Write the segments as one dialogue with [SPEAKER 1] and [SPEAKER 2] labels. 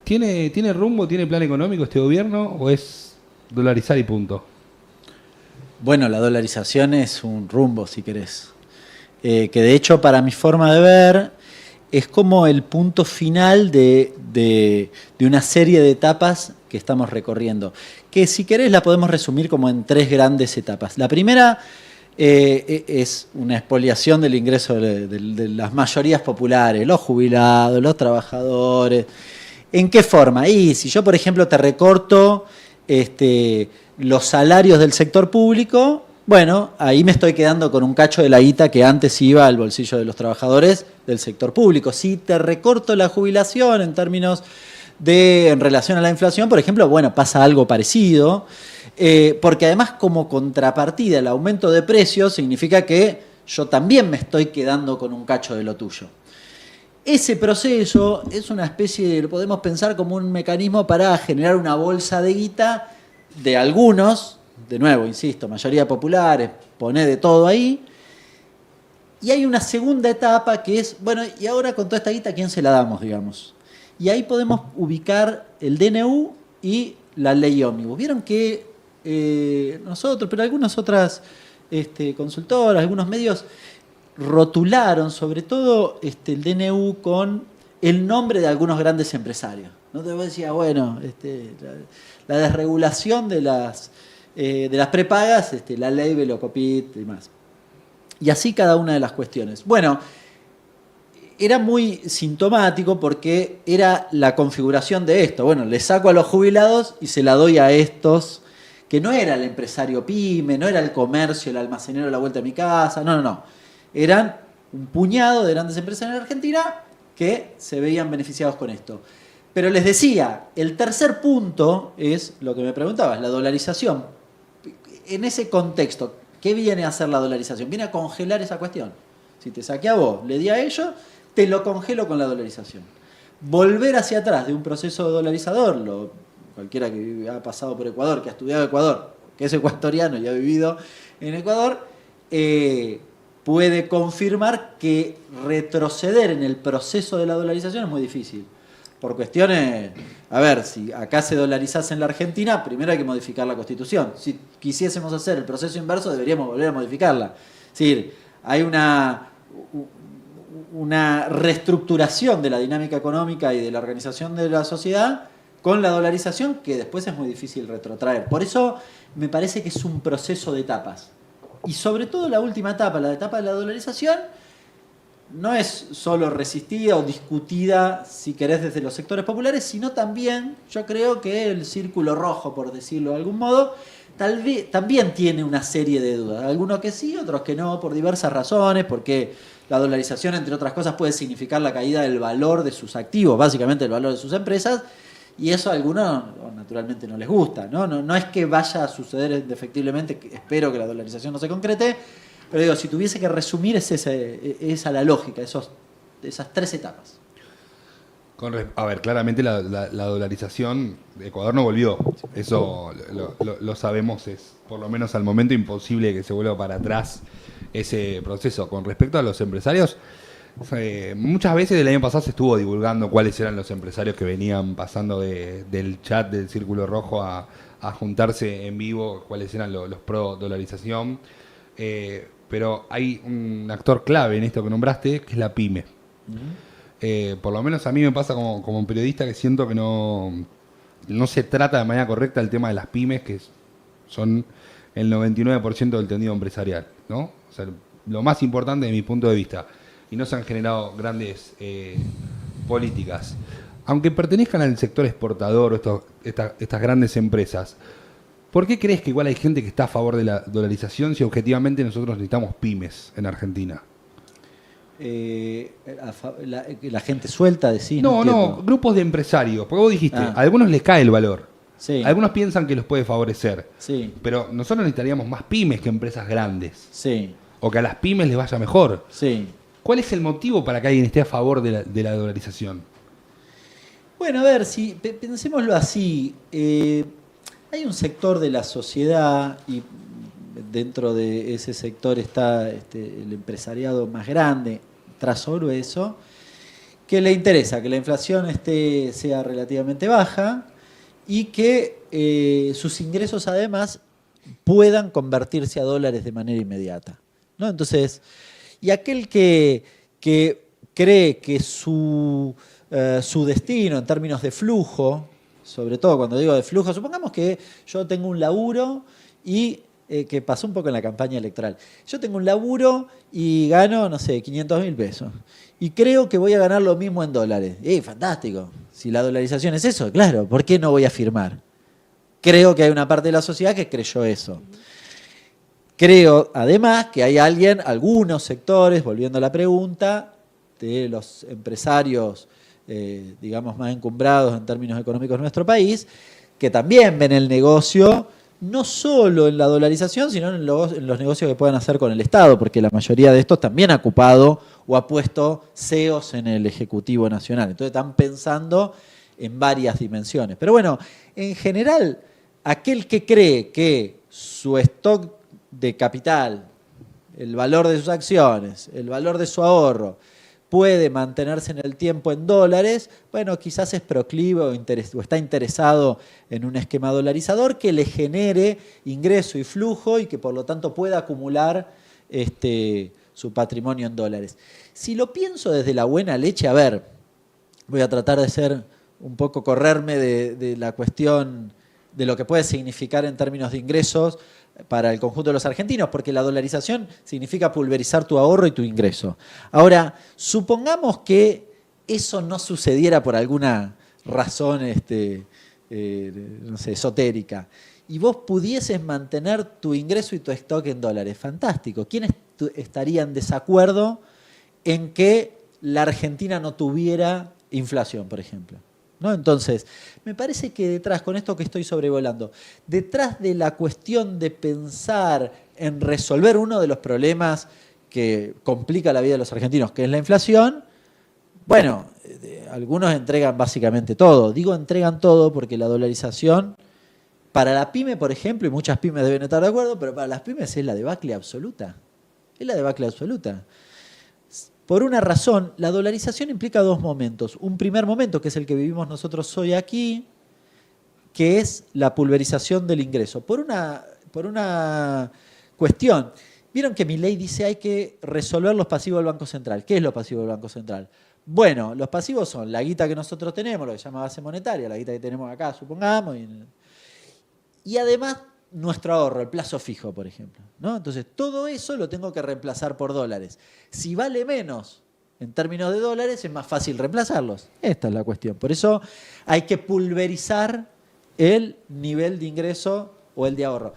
[SPEAKER 1] ¿Tiene rumbo, tiene plan económico este gobierno o es dolarizar y punto?
[SPEAKER 2] Bueno, la dolarización es un rumbo, si querés. Que de hecho, para mi forma de ver, es como el punto final de una serie de etapas que estamos recorriendo. Que si querés la podemos resumir como en 3 grandes etapas. La primera es una expoliación del ingreso de las mayorías populares, los jubilados, los trabajadores. ¿En qué forma? Y si yo, por ejemplo, te recorto los salarios del sector público, bueno, ahí me estoy quedando con un cacho de la guita que antes iba al bolsillo de los trabajadores del sector público. Si te recorto la jubilación en términos en relación a la inflación, por ejemplo, bueno, pasa algo parecido, porque además como contrapartida el aumento de precios significa que yo también me estoy quedando con un cacho de lo tuyo. Ese proceso es una especie, lo podemos pensar como un mecanismo para generar una bolsa de guita de algunos, de nuevo, insisto, mayoría populares, poné de todo ahí. Y hay una segunda etapa que es, bueno, y ahora con toda esta guita, ¿a quién se la damos, digamos? Y ahí podemos ubicar el DNU y la ley ómnibus. Vieron que nosotros, pero algunas otras consultoras, algunos medios rotularon sobre todo el DNU con el nombre de algunos grandes empresarios. ¿No? Te decía, bueno, la desregulación de las prepagas, la ley Velocopit y demás. Y así cada una de las cuestiones. Bueno, era muy sintomático porque era la configuración de esto. Bueno, le saco a los jubilados y se la doy a estos, que no era el empresario pyme, no era el comercio, el almacenero a la vuelta de mi casa, no. Eran un puñado de grandes empresas en Argentina que se veían beneficiados con esto. Pero les decía, el tercer punto es lo que me preguntabas, la dolarización. En ese contexto, ¿qué viene a hacer la dolarización? Viene a congelar esa cuestión. Si te saqué a vos, le di a ellos, te lo congelo con la dolarización. Volver hacia atrás de un proceso dolarizador, cualquiera que ha pasado por Ecuador, que ha estudiado Ecuador, que es ecuatoriano y ha vivido en Ecuador, puede confirmar que retroceder en el proceso de la dolarización es muy difícil. Por cuestiones, a ver, si acá se dolarizase en la Argentina, primero hay que modificar la Constitución. Si quisiésemos hacer el proceso inverso, deberíamos volver a modificarla. Es decir, hay una reestructuración de la dinámica económica y de la organización de la sociedad con la dolarización que después es muy difícil retrotraer. Por eso me parece que es un proceso de etapas. Y sobre todo la última etapa, la etapa de la dolarización, no es solo resistida o discutida, si querés, desde los sectores populares, sino también, yo creo que el círculo rojo, por decirlo de algún modo, también tiene una serie de dudas. Algunos que sí, otros que no, por diversas razones, porque la dolarización, entre otras cosas, puede significar la caída del valor de sus activos, básicamente el valor de sus empresas, y eso a algunos naturalmente no les gusta, ¿no? No es que vaya a suceder efectivamente, espero que la dolarización no se concrete, pero digo, si tuviese que resumir, es esa la lógica, esas 3 etapas.
[SPEAKER 1] A ver, claramente la dolarización de Ecuador no volvió. Eso lo sabemos, es por lo menos al momento imposible que se vuelva para atrás ese proceso. Con respecto a los empresarios, muchas veces el año pasado se estuvo divulgando cuáles eran los empresarios que venían pasando del chat del Círculo Rojo a juntarse en vivo, cuáles eran los pro dolarización. Pero hay un actor clave en esto que nombraste, que es la pyme. Por lo menos a mí me pasa como periodista que siento que no se trata de manera correcta el tema de las pymes, que son el 99% del tendido empresarial, ¿no? O sea, lo más importante de mi punto de vista. Y no se han generado grandes políticas. Aunque pertenezcan al sector exportador o estas grandes empresas, ¿por qué crees que igual hay gente que está a favor de la dolarización si objetivamente nosotros necesitamos pymes en Argentina?
[SPEAKER 2] La gente suelta, decís.
[SPEAKER 1] No, grupos de empresarios. Porque vos dijiste, a algunos les cae el valor.
[SPEAKER 2] Sí.
[SPEAKER 1] Algunos piensan que los puede favorecer.
[SPEAKER 2] Sí.
[SPEAKER 1] Pero nosotros necesitaríamos más pymes que empresas grandes.
[SPEAKER 2] Sí.
[SPEAKER 1] O que a las pymes les vaya mejor.
[SPEAKER 2] Sí.
[SPEAKER 1] ¿Cuál es el motivo para que alguien esté a favor de la dolarización?
[SPEAKER 2] Bueno, a ver, si pensémoslo así. Hay un sector de la sociedad y dentro de ese sector está el empresariado más grande, trazo grueso, que le interesa que la inflación sea relativamente baja y que sus ingresos además puedan convertirse a dólares de manera inmediata, ¿no? Entonces, y aquel que cree que su destino en términos de flujo, sobre todo cuando digo de flujo, supongamos que yo tengo un laburo y que pasó un poco en la campaña electoral. Yo tengo un laburo y gano, no sé, 500.000 pesos. Y creo que voy a ganar lo mismo en dólares. Fantástico. Si la dolarización es eso, claro, ¿por qué no voy a firmar? Creo que hay una parte de la sociedad que creyó eso. Creo, además, que hay algunos sectores, volviendo a la pregunta, de los empresarios, digamos, más encumbrados en términos económicos de nuestro país, que también ven el negocio no solo en la dolarización, sino en los negocios que puedan hacer con el Estado, porque la mayoría de estos también ha ocupado o ha puesto CEOs en el Ejecutivo Nacional. Entonces están pensando en varias dimensiones. Pero bueno, en general, aquel que cree que su stock de capital, el valor de sus acciones, el valor de su ahorro, puede mantenerse en el tiempo en dólares, bueno, quizás es proclive o está interesado en un esquema dolarizador que le genere ingreso y flujo y que por lo tanto pueda acumular su patrimonio en dólares. Si lo pienso desde la buena leche, a ver, voy a tratar de ser un poco, correrme de la cuestión de lo que puede significar en términos de ingresos para el conjunto de los argentinos, porque la dolarización significa pulverizar tu ahorro y tu ingreso. Ahora, supongamos que eso no sucediera por alguna razón no sé, esotérica, y vos pudieses mantener tu ingreso y tu stock en dólares. Fantástico. ¿Quiénes estaría en desacuerdo en que la Argentina no tuviera inflación, por ejemplo? ¿No? Entonces, me parece que detrás, con esto que estoy sobrevolando, detrás de la cuestión de pensar en resolver uno de los problemas que complica la vida de los argentinos, que es la inflación, bueno, algunos entregan básicamente todo. Digo entregan todo porque la dolarización, para la pyme, por ejemplo, y muchas pymes deben estar de acuerdo, pero para las pymes es la debacle absoluta. Es la debacle absoluta. Por una razón, la dolarización implica dos momentos. Un primer momento, que es el que vivimos nosotros hoy aquí, que es la pulverización del ingreso. Por una cuestión. Vieron que Milei dice hay que resolver los pasivos del Banco Central. ¿Qué es lo pasivo del Banco Central? Bueno, los pasivos son la guita que nosotros tenemos, lo que se llama base monetaria, la guita que tenemos acá, supongamos, y además nuestro ahorro, el plazo fijo, por ejemplo, ¿no? Entonces, todo eso lo tengo que reemplazar por dólares. Si vale menos en términos de dólares, es más fácil reemplazarlos. Esta es la cuestión. Por eso hay que pulverizar el nivel de ingreso o el de ahorro.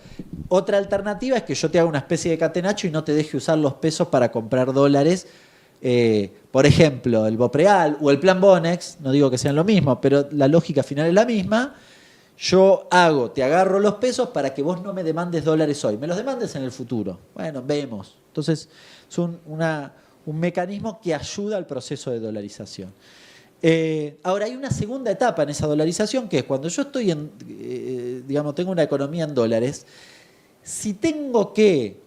[SPEAKER 2] Otra alternativa es que yo te haga una especie de catenacho y no te deje usar los pesos para comprar dólares. Por ejemplo, el BOPREAL o el Plan Bonex, no digo que sean lo mismo, pero la lógica final es la misma. Yo te agarro los pesos para que vos no me demandes dólares hoy, me los demandes en el futuro. Bueno, vemos. Entonces, es un mecanismo que ayuda al proceso de dolarización. Ahora, hay una segunda etapa en esa dolarización, que es cuando yo estoy digamos, tengo una economía en dólares, si tengo que,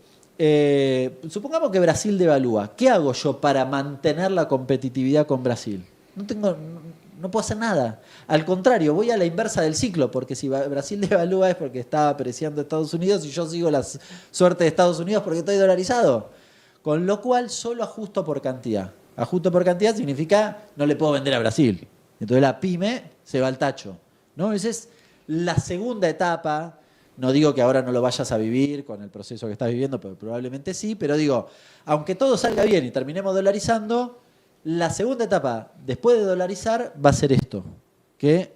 [SPEAKER 2] supongamos que Brasil devalúa, ¿qué hago yo para mantener la competitividad con Brasil? No puedo hacer nada. Al contrario, voy a la inversa del ciclo, porque si Brasil devalúa es porque está apreciando Estados Unidos y yo sigo la suerte de Estados Unidos porque estoy dolarizado. Con lo cual, solo ajusto por cantidad. Ajusto por cantidad significa no le puedo vender a Brasil. Entonces la pyme se va al tacho, ¿no? Esa es la segunda etapa. No digo que ahora no lo vayas a vivir con el proceso que estás viviendo, pero probablemente sí. Pero digo, aunque todo salga bien y terminemos dolarizando, la segunda etapa, después de dolarizar, va a ser esto, que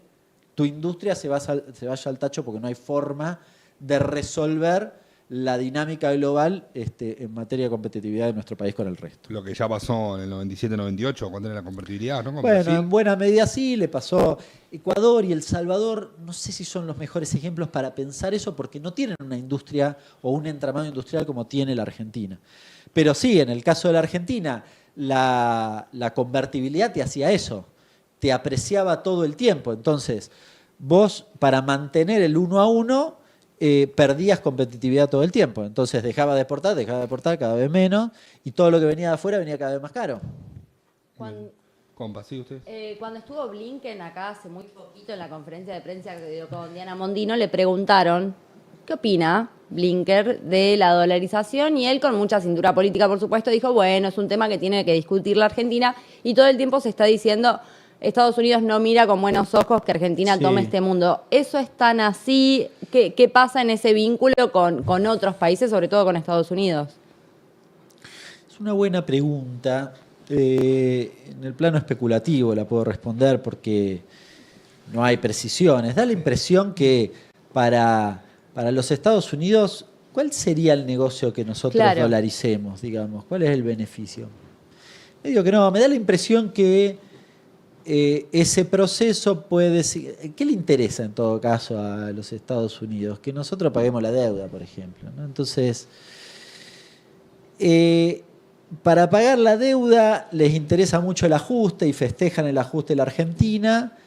[SPEAKER 2] tu industria se vaya al tacho porque no hay forma de resolver la dinámica global en materia de competitividad de nuestro país con el resto.
[SPEAKER 1] Lo que ya pasó en el 97-98, cuando era la convertibilidad, ¿no? Con
[SPEAKER 2] Bueno,
[SPEAKER 1] Brasil.
[SPEAKER 2] en buena medida sí, le pasó Ecuador y El Salvador. No sé si son los mejores ejemplos para pensar eso porque no tienen una industria o un entramado industrial como tiene la Argentina. Pero sí, en el caso de la Argentina, la convertibilidad te hacía eso, te apreciaba todo el tiempo. Entonces, vos para mantener el 1 a 1 perdías competitividad todo el tiempo. Entonces dejaba de exportar cada vez menos y todo lo que venía de afuera venía cada vez más caro.
[SPEAKER 1] Compa, ¿sí usted?
[SPEAKER 3] Cuando estuvo Blinken acá hace muy poquito en la conferencia de prensa que dio con Diana Mondino, le preguntaron qué opina Blinken de la dolarización y él, con mucha cintura política, por supuesto, dijo, bueno, es un tema que tiene que discutir la Argentina y todo el tiempo se está diciendo, Estados Unidos no mira con buenos ojos que Argentina tome este mundo. ¿Eso es tan así? ¿Qué pasa en ese vínculo con otros países, sobre todo con Estados Unidos?
[SPEAKER 2] Es una buena pregunta. En el plano especulativo la puedo responder porque no hay precisiones. Da la impresión que para los Estados Unidos, ¿cuál sería el negocio que nosotros dolaricemos, digamos? ¿Cuál es el beneficio? Medio que no, me da la impresión que ese proceso puede... ¿Qué le interesa en todo caso a los Estados Unidos? Que nosotros paguemos la deuda, por ejemplo, ¿no? Entonces, para pagar la deuda les interesa mucho el ajuste y festejan el ajuste de la Argentina,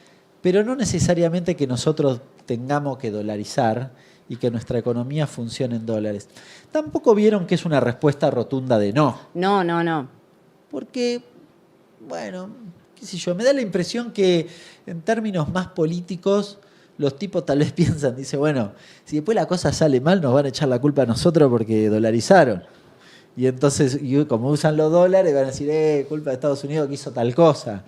[SPEAKER 2] pero no necesariamente que nosotros tengamos que dolarizar y que nuestra economía funcione en dólares. Tampoco vieron que es una respuesta rotunda de no.
[SPEAKER 3] No.
[SPEAKER 2] Porque, bueno, qué sé yo, me da la impresión que en términos más políticos los tipos tal vez piensan, dice, bueno, si después la cosa sale mal nos van a echar la culpa a nosotros porque dolarizaron. Y entonces, como usan los dólares, van a decir, culpa de Estados Unidos que hizo tal cosa.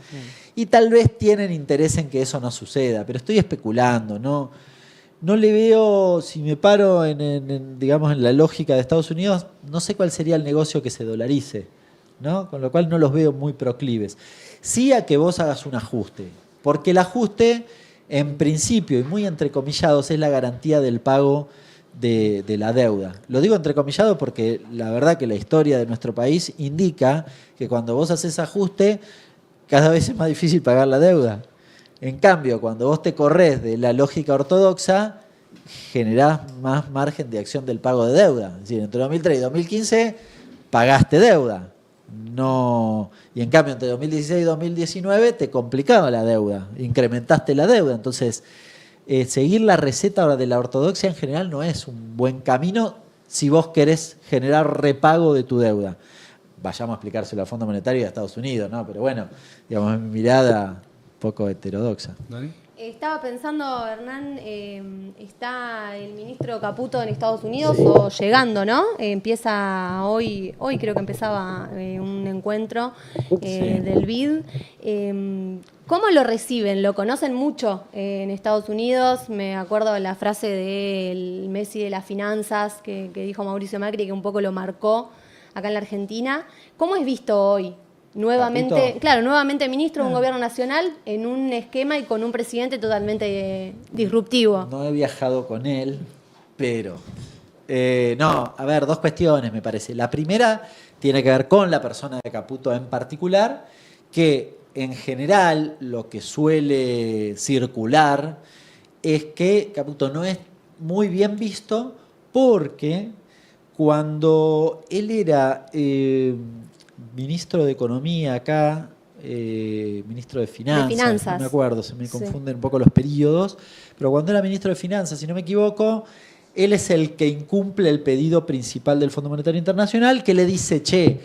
[SPEAKER 2] Y tal vez tienen interés en que eso no suceda, pero estoy especulando, no le veo, si me paro digamos, en la lógica de Estados Unidos, no sé cuál sería el negocio que se dolarice, ¿no? Con lo cual no los veo muy proclives. Sí a que vos hagas un ajuste, porque el ajuste, en principio, y muy entrecomillados, es la garantía del pago de la deuda. Lo digo entrecomillado porque la verdad que la historia de nuestro país indica que cuando vos haces ajuste, cada vez es más difícil pagar la deuda. En cambio, cuando vos te corres de la lógica ortodoxa, generás más margen de acción del pago de deuda. Es decir, entre 2003 y 2015 pagaste deuda. Y en cambio, entre 2016 y 2019 te complicaba la deuda, incrementaste la deuda. Entonces, seguir la receta de la ortodoxia en general no es un buen camino si vos querés generar repago de tu deuda. Vayamos a explicárselo al Fondo Monetario y a Estados Unidos, ¿no? Pero bueno, digamos, mi mirada poco heterodoxa.
[SPEAKER 1] ¿Dani?
[SPEAKER 4] Estaba pensando, Hernán, está el ministro Caputo en Estados Unidos o llegando, ¿no? Empieza hoy creo que empezaba un encuentro del BID. ¿Cómo lo reciben? ¿Lo conocen mucho en Estados Unidos? Me acuerdo de la frase del Messi de las finanzas que dijo Mauricio Macri, que un poco lo marcó acá en la Argentina. ¿Cómo es visto hoy? Nuevamente ministro de un gobierno nacional en un esquema y con un presidente totalmente disruptivo.
[SPEAKER 2] No he viajado con él, pero... a ver, dos cuestiones me parece. La primera tiene que ver con la persona de Caputo en particular, que en general lo que suele circular es que Caputo no es muy bien visto porque cuando él era... ministro de Economía acá, ministro de Finanzas, no me acuerdo, se me confunden un poco los periodos, pero cuando era ministro de Finanzas, si no me equivoco, él es el que incumple el pedido principal del Fondo Monetario Internacional, que le dice, che,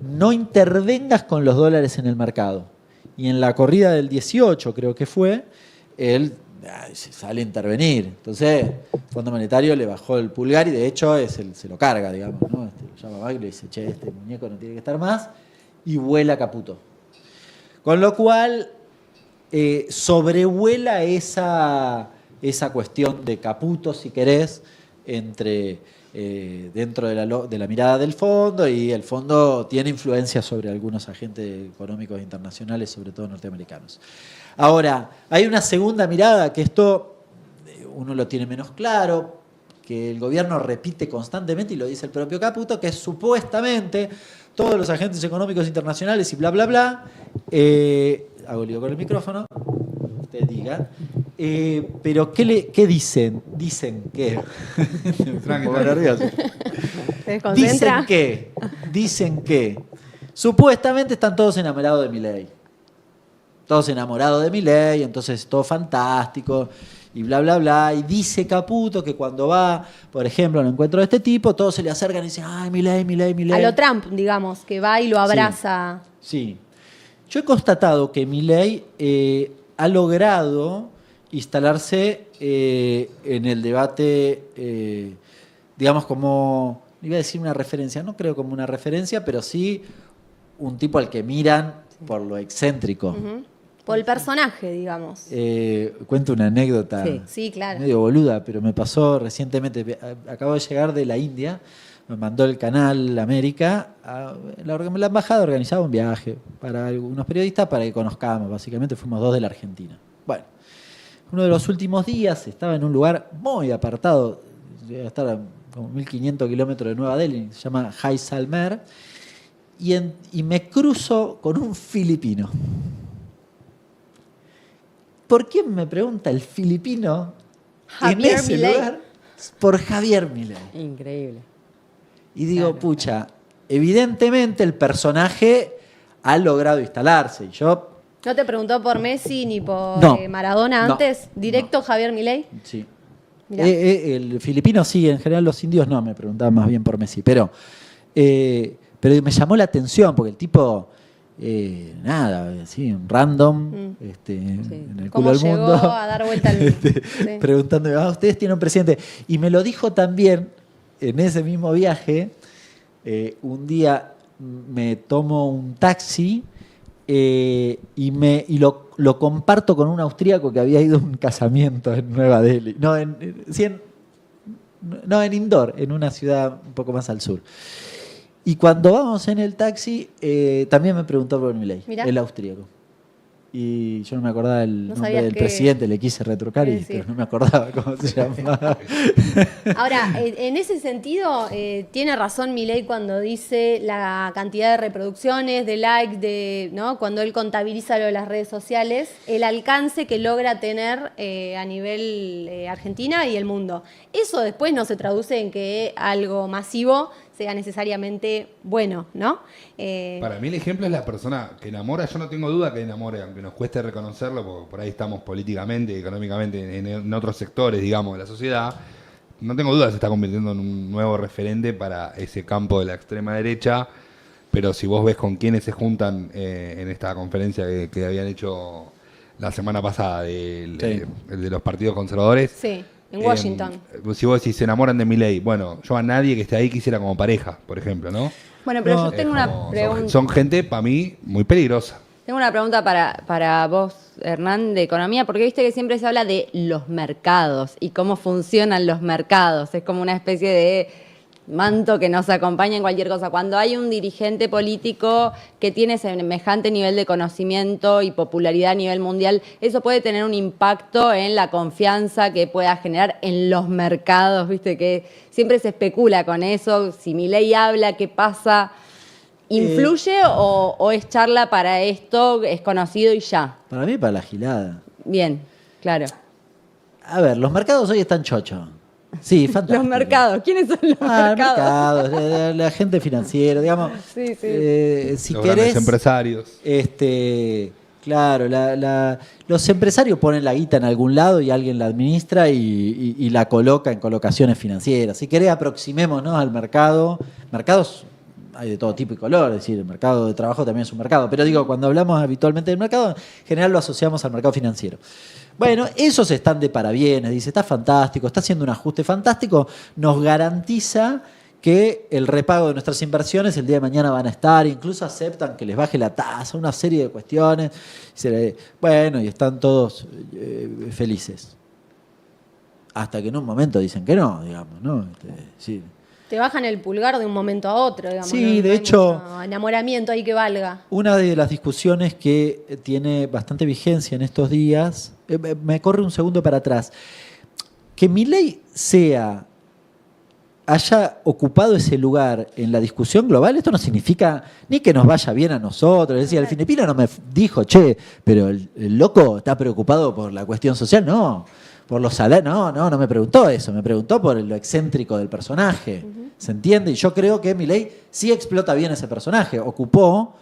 [SPEAKER 2] no intervengas con los dólares en el mercado. Y en la corrida del 18, creo que fue, él se sale a intervenir. Entonces, el Fondo Monetario le bajó el pulgar y de hecho se lo carga, digamos, ¿no? Lo llama Macri y le dice, che, este muñeco no tiene que estar más, y vuela Caputo. Con lo cual, sobrevuela esa cuestión de Caputo, si querés, dentro de la mirada del fondo, y el fondo tiene influencia sobre algunos agentes económicos internacionales, sobre todo norteamericanos. Ahora, hay una segunda mirada que esto uno lo tiene menos claro, que el gobierno repite constantemente y lo dice el propio Caputo, que es supuestamente todos los agentes económicos internacionales y bla, bla, bla. Hago lío con el micrófono, usted diga. Pero ¿qué dicen? Dicen que...
[SPEAKER 1] Tranqui,
[SPEAKER 2] nervioso.
[SPEAKER 4] ¿Se desconcentra?
[SPEAKER 2] Dicen que supuestamente están todos enamorados de Milei. Todos enamorados de Milei, entonces todo fantástico y bla, bla, bla. Y dice Caputo que cuando va, por ejemplo, a un encuentro de este tipo, todos se le acercan y dicen, ay, Milei, Milei, Milei.
[SPEAKER 4] A lo Trump, digamos, que va y lo abraza.
[SPEAKER 2] Sí. Yo he constatado que Milei ha logrado instalarse en el debate, digamos, como, iba a decir una referencia, no creo como una referencia, pero sí un tipo al que miran por lo excéntrico.
[SPEAKER 4] Ujú. Por el personaje, digamos.
[SPEAKER 2] Cuento una anécdota
[SPEAKER 4] Sí, claro.
[SPEAKER 2] medio boluda, pero me pasó recientemente. Acabo de llegar de la India, me mandó el canal América, la embajada organizaba un viaje para algunos periodistas para que conozcamos. Básicamente fuimos 2 de la Argentina. Bueno, uno de los últimos días estaba en un lugar muy apartado, debe estar a como 1500 kilómetros de Nueva Delhi, se llama Jaisalmer, y me cruzo con un filipino. ¿Por qué me pregunta el filipino
[SPEAKER 4] Javier
[SPEAKER 2] en ese
[SPEAKER 4] Milei.
[SPEAKER 2] lugar? Por Javier Milei.
[SPEAKER 3] Increíble.
[SPEAKER 2] Y digo,
[SPEAKER 3] Claro,
[SPEAKER 2] pucha, evidentemente el personaje ha logrado instalarse. Y yo,
[SPEAKER 4] ¿No te preguntó por Messi ni por
[SPEAKER 2] No.
[SPEAKER 4] Maradona
[SPEAKER 2] No.
[SPEAKER 4] antes? ¿Directo
[SPEAKER 2] No.
[SPEAKER 4] Javier Milei?
[SPEAKER 2] sí.
[SPEAKER 4] Mirá.
[SPEAKER 2] El filipino sí, en general los indios no, me preguntaban más bien por Messi. Pero me llamó la atención porque el tipo, nada, sí, un random, en el
[SPEAKER 4] ¿Cómo
[SPEAKER 2] culo del
[SPEAKER 4] llegó
[SPEAKER 2] mundo.
[SPEAKER 4] a dar vuelta al... Sí.
[SPEAKER 2] Preguntándome, ustedes tienen un presidente. Y me lo dijo también en ese mismo viaje. Un día me tomo un taxi y lo comparto con un austríaco que había ido a un casamiento en Nueva Delhi. No, en Indore, en una ciudad un poco más al sur. Y cuando vamos en el taxi, también me preguntó por Milei,
[SPEAKER 4] Mirá.
[SPEAKER 2] el austríaco. Y yo no me acordaba el
[SPEAKER 4] No
[SPEAKER 2] nombre
[SPEAKER 4] sabías
[SPEAKER 2] del
[SPEAKER 4] que-
[SPEAKER 2] presidente, le quise retrucar,
[SPEAKER 4] Sí.
[SPEAKER 2] pero no me acordaba cómo se llamaba.
[SPEAKER 4] Ahora, en ese sentido, tiene razón Milei cuando dice la cantidad de reproducciones, de likes, ¿no? Cuando él contabiliza lo de las redes sociales, el alcance que logra tener a nivel Argentina y el mundo. Eso después no se traduce en que algo masivo sea necesariamente bueno, ¿no?
[SPEAKER 1] Para mí el ejemplo es la persona que enamora. Yo no tengo duda que enamore, aunque nos cueste reconocerlo, porque por ahí estamos políticamente, económicamente, en otros sectores, digamos, de la sociedad. No tengo duda que se está convirtiendo en un nuevo referente para ese campo de la extrema derecha. Pero si vos ves con quiénes se juntan en esta conferencia que habían hecho la semana pasada, el de los partidos conservadores.
[SPEAKER 4] Sí, en Washington.
[SPEAKER 1] Si vos decís se enamoran de Milei, bueno, yo a nadie que esté ahí quisiera como pareja, por ejemplo, ¿no?
[SPEAKER 3] Bueno, pero
[SPEAKER 2] No,
[SPEAKER 3] yo tengo una
[SPEAKER 1] Como-
[SPEAKER 3] pregunta.
[SPEAKER 1] son gente, para mí, muy peligrosa.
[SPEAKER 3] Tengo una pregunta para vos, Hernán, de economía, porque viste que siempre se habla de los mercados y cómo funcionan los mercados. Es como una especie de manto que nos acompaña en cualquier cosa. Cuando hay un dirigente político que tiene semejante nivel de conocimiento y popularidad a nivel mundial, eso puede tener un impacto en la confianza que pueda generar en los mercados, viste que siempre se especula con eso. Si Milei habla, ¿qué pasa? ¿Influye o es charla para esto, es conocido y ya?
[SPEAKER 2] Para mí, para la gilada.
[SPEAKER 3] Bien, claro.
[SPEAKER 2] A ver, los mercados hoy están chochos. Sí, fantástico.
[SPEAKER 3] Los mercados, ¿quiénes son los mercados?
[SPEAKER 2] La gente financiera, digamos.
[SPEAKER 3] Sí, sí.
[SPEAKER 2] Si
[SPEAKER 1] Los
[SPEAKER 2] querés,
[SPEAKER 1] grandes empresarios.
[SPEAKER 2] claro, los empresarios ponen la guita en algún lado y alguien la administra y la coloca en colocaciones financieras. Si querés, aproximémonos al mercado. Mercados hay de todo tipo y color, es decir, el mercado de trabajo también es un mercado. Pero digo, cuando hablamos habitualmente del mercado, en general lo asociamos al mercado financiero. Bueno, esos están de parabienes, dice, está fantástico, está haciendo un ajuste fantástico, nos garantiza que el repago de nuestras inversiones el día de mañana van a estar, incluso aceptan que les baje la tasa, una serie de cuestiones. Bueno, y están todos felices. Hasta que en un momento dicen que no, digamos, ¿no? Sí.
[SPEAKER 4] Te bajan el pulgar de un momento a otro, digamos.
[SPEAKER 2] Sí,
[SPEAKER 4] no
[SPEAKER 2] de
[SPEAKER 4] hay
[SPEAKER 2] hecho-
[SPEAKER 4] mucho enamoramiento ahí que valga.
[SPEAKER 2] Una de las discusiones que tiene bastante vigencia en estos días, me corre un segundo para atrás, que Milei haya ocupado ese lugar en la discusión global, esto no significa ni que nos vaya bien a nosotros. Es decir, el filipino no me dijo, che, pero el loco está preocupado por la cuestión social, no. Por los salarios, no me preguntó eso, me preguntó por lo excéntrico del personaje. ¿Se entiende? Y yo creo que Milei sí explota bien ese personaje. Ocupó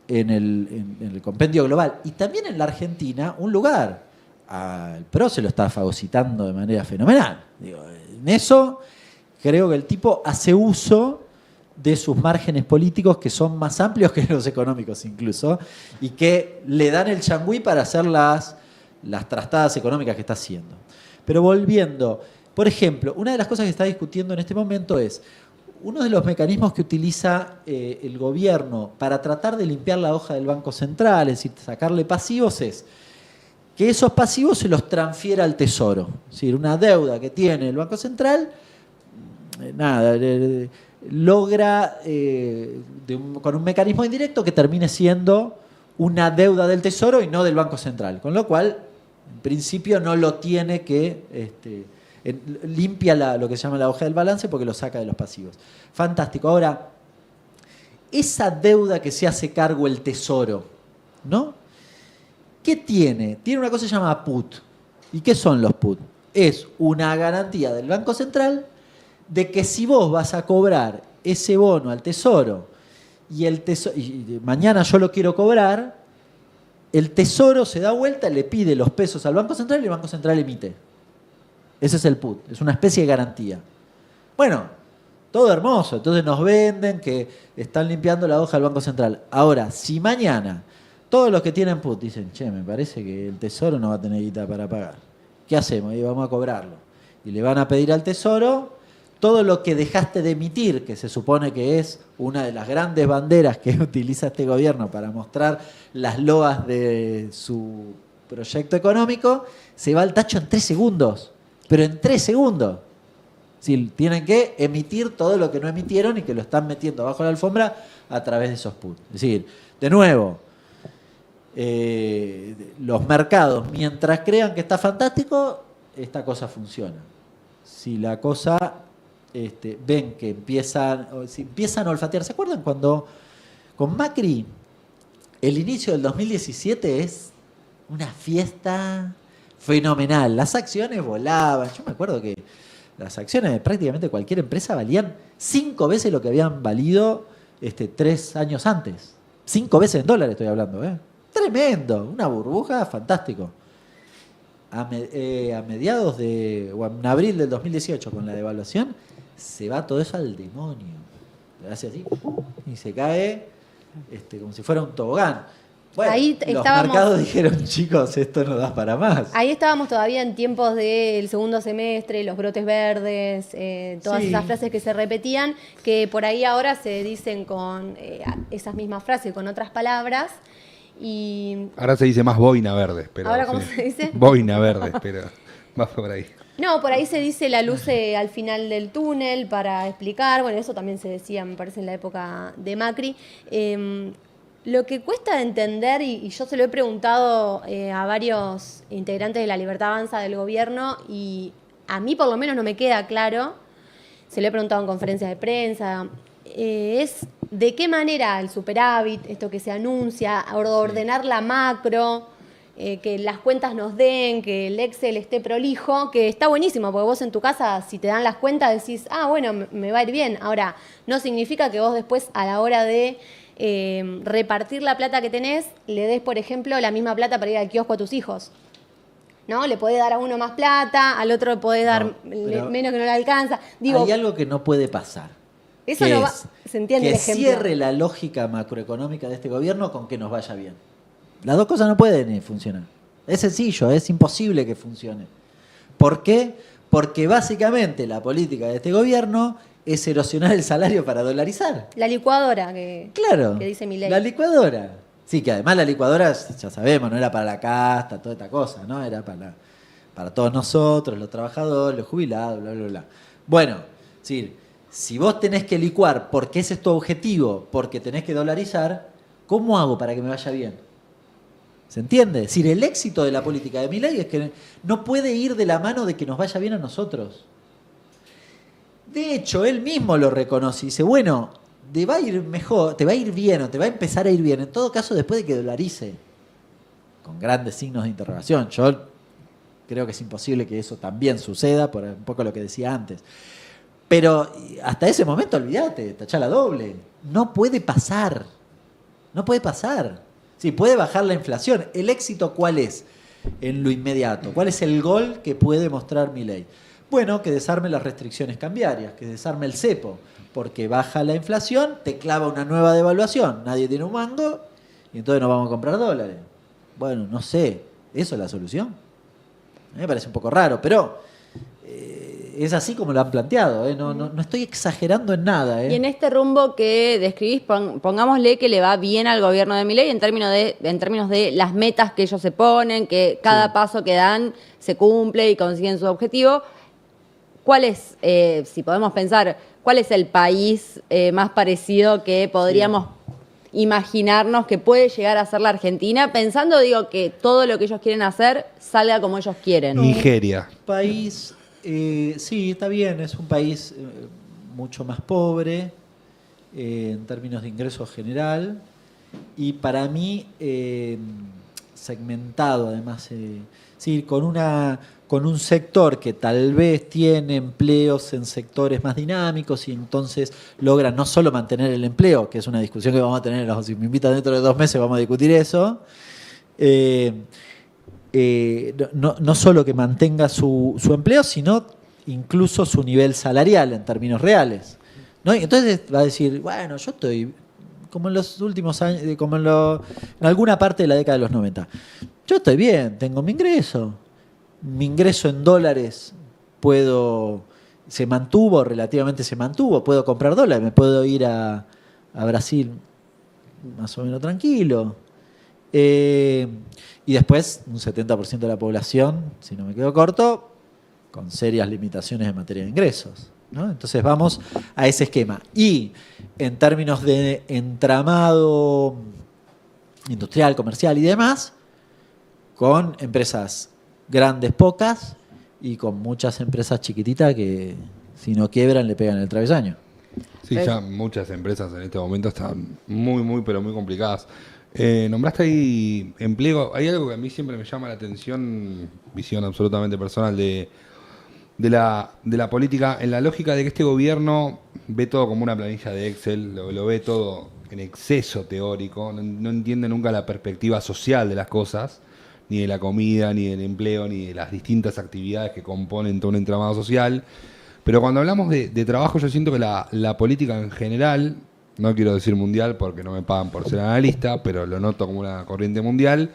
[SPEAKER 2] en el compendio global y también en la Argentina un lugar. Al PRO se lo está fagocitando de manera fenomenal. Digo, en eso creo que el tipo hace uso de sus márgenes políticos, que son más amplios que los económicos incluso, y que le dan el changüí para hacer las trastadas económicas que está haciendo. Pero volviendo, por ejemplo, una de las cosas que está discutiendo en este momento es uno de los mecanismos que utiliza el gobierno para tratar de limpiar la hoja del Banco Central, es decir, sacarle pasivos, es que esos pasivos se los transfiera al Tesoro. Es decir, una deuda que tiene el Banco Central, logra con un mecanismo indirecto que termine siendo una deuda del Tesoro y no del Banco Central. Con lo cual, en principio, no lo tiene que... limpia lo que se llama la hoja del balance porque lo saca de los pasivos. Fantástico. Ahora, esa deuda que se hace cargo el Tesoro, ¿no? ¿Qué tiene? Tiene una cosa que se llama put. ¿Y qué son los put? Es una garantía del Banco Central de que si vos vas a cobrar ese bono al Tesoro y mañana yo lo quiero cobrar, el Tesoro se da vuelta, le pide los pesos al Banco Central y el Banco Central emite. Ese es el put, es una especie de garantía. Bueno, todo hermoso, entonces nos venden que están limpiando la hoja del Banco Central. Ahora, si mañana todos los que tienen put dicen, che, me parece que el Tesoro no va a tener guita para pagar, ¿qué hacemos? Y vamos a cobrarlo. Y le van a pedir al Tesoro todo lo que dejaste de emitir, que se supone que es una de las grandes banderas que utiliza este gobierno para mostrar las loas de su proyecto económico, se va al tacho en 3 segundos. Pero en 3 segundos. Sí, tienen que emitir todo lo que no emitieron y que lo están metiendo abajo de la alfombra a través de esos puts. Es decir, de nuevo, los mercados, mientras crean que está fantástico, esta cosa funciona. Si la cosa ven que empiezan a olfatear. ¿Se acuerdan cuando con Macri el inicio del 2017 es una fiesta fenomenal? Las acciones volaban. Yo me acuerdo que las acciones de prácticamente cualquier empresa valían 5 veces lo que habían valido 3 años antes. 5 veces en dólares estoy hablando. Tremendo. Una burbuja, fantástico. A mediados o en abril del 2018, con la devaluación, se va todo eso al demonio. Hace así y se cae como si fuera un tobogán. Bueno,
[SPEAKER 4] Ahí
[SPEAKER 2] los mercados dijeron, chicos, esto no da para más.
[SPEAKER 4] Ahí estábamos todavía en tiempos del segundo semestre, los brotes verdes, todas esas frases que se repetían, que por ahí ahora se dicen con esas mismas frases, con otras palabras. Y
[SPEAKER 1] ahora se dice más boina verde. Pero,
[SPEAKER 4] ¿ahora cómo se dice?
[SPEAKER 1] Boina verde, pero más por ahí.
[SPEAKER 4] No, por ahí se dice la luz al final del túnel para explicar. Bueno, eso también se decía, me parece, en la época de Macri. Lo que cuesta de entender, y yo se lo he preguntado a varios integrantes de la Libertad Avanza del gobierno, y a mí por lo menos no me queda claro, se lo he preguntado en conferencias de prensa, es de qué manera el superávit, esto que se anuncia, ordenar la macro, que las cuentas nos den, que el Excel esté prolijo, que está buenísimo, porque vos en tu casa, si te dan las cuentas, decís, bueno, me va a ir bien. Ahora, no significa que vos después, a la hora de repartir la plata que tenés, le des, por ejemplo, la misma plata para ir al kiosco a tus hijos. ¿No? Le podés dar a uno más plata, al otro le podés dar menos que no le alcanza. Digo,
[SPEAKER 2] hay algo que no puede pasar.
[SPEAKER 4] Eso no va, se entiende el
[SPEAKER 2] que
[SPEAKER 4] ejemplo.
[SPEAKER 2] cierre la lógica macroeconómica de este gobierno con que nos vaya bien. Las dos cosas no pueden funcionar. Es sencillo, es imposible que funcione. ¿Por qué? Porque básicamente la política de este gobierno es erosionar el salario para dolarizar.
[SPEAKER 4] La licuadora que dice Milei.
[SPEAKER 2] La licuadora. Sí, que además la licuadora, ya sabemos, no era para la casta, toda esta cosa, ¿no? Era para todos nosotros, los trabajadores, los jubilados, bla, bla, bla. Bueno, sí, si vos tenés que licuar porque ese es tu objetivo, porque tenés que dolarizar, ¿cómo hago para que me vaya bien? ¿Se entiende? Es decir, el éxito de la política de Milei es que no puede ir de la mano de que nos vaya bien a nosotros. De hecho, él mismo lo reconoce y dice, bueno, te va a ir mejor, te va a ir bien o te va a empezar a ir bien, en todo caso después de que dolarice. Con grandes signos de interrogación. Yo creo que es imposible que eso también suceda, por un poco lo que decía antes. Pero hasta ese momento, olvídate, tachá la doble. No puede pasar. No puede pasar. Sí, puede bajar la inflación. ¿El éxito cuál es en lo inmediato? ¿Cuál es el gol que puede mostrar Milei? Bueno, que desarme las restricciones cambiarias, que desarme el cepo, porque baja la inflación, te clava una nueva devaluación, nadie tiene un mango y entonces nos vamos a comprar dólares. Bueno, no sé, ¿eso es la solución? A mí me parece un poco raro, pero es así como lo han planteado, ¿eh? No estoy exagerando en nada.
[SPEAKER 3] Y en este rumbo que describís, pongámosle que le va bien al gobierno de Milei en términos de las metas que ellos se ponen, que cada paso que dan se cumple y consiguen su objetivo. ¿Cuál es, si podemos pensar, cuál es el país más parecido que podríamos imaginarnos que puede llegar a ser la Argentina, pensando, digo, que todo lo que ellos quieren hacer salga como ellos quieren?
[SPEAKER 1] Nigeria.
[SPEAKER 2] País, sí, está bien, es un país mucho más pobre en términos de ingreso general y para mí segmentado además, sí, con un sector que tal vez tiene empleos en sectores más dinámicos y entonces logra no solo mantener el empleo, que es una discusión que vamos a tener, si me invitan dentro de 2 meses vamos a discutir eso, no solo que mantenga su empleo, sino incluso su nivel salarial en términos reales, ¿no? Y entonces va a decir, bueno, yo estoy como en los últimos años, en alguna parte de la década de los 90. Yo estoy bien, tengo mi ingreso en dólares relativamente se mantuvo, puedo comprar dólares, me puedo ir a Brasil más o menos tranquilo. Y después un 70% de la población, si no me quedo corto, con serias limitaciones en materia de ingresos, ¿no? Entonces vamos a ese esquema. Y en términos de entramado industrial, comercial y demás, con empresas grandes, pocas, y con muchas empresas chiquititas que si no quiebran le pegan el travesaño.
[SPEAKER 1] Sí, ya muchas empresas en este momento están muy, pero muy complicadas. Nombraste ahí empleo. Hay algo que a mí siempre me llama la atención, visión absolutamente personal de la política, en la lógica de que este gobierno ve todo como una planilla de Excel, lo ve todo en exceso teórico, no entiende nunca la perspectiva social de las cosas, ni de la comida, ni del empleo, ni de las distintas actividades que componen todo un entramado social. Pero cuando hablamos de trabajo, yo siento que la política en general, no quiero decir mundial porque no me pagan por ser analista, pero lo noto como una corriente mundial,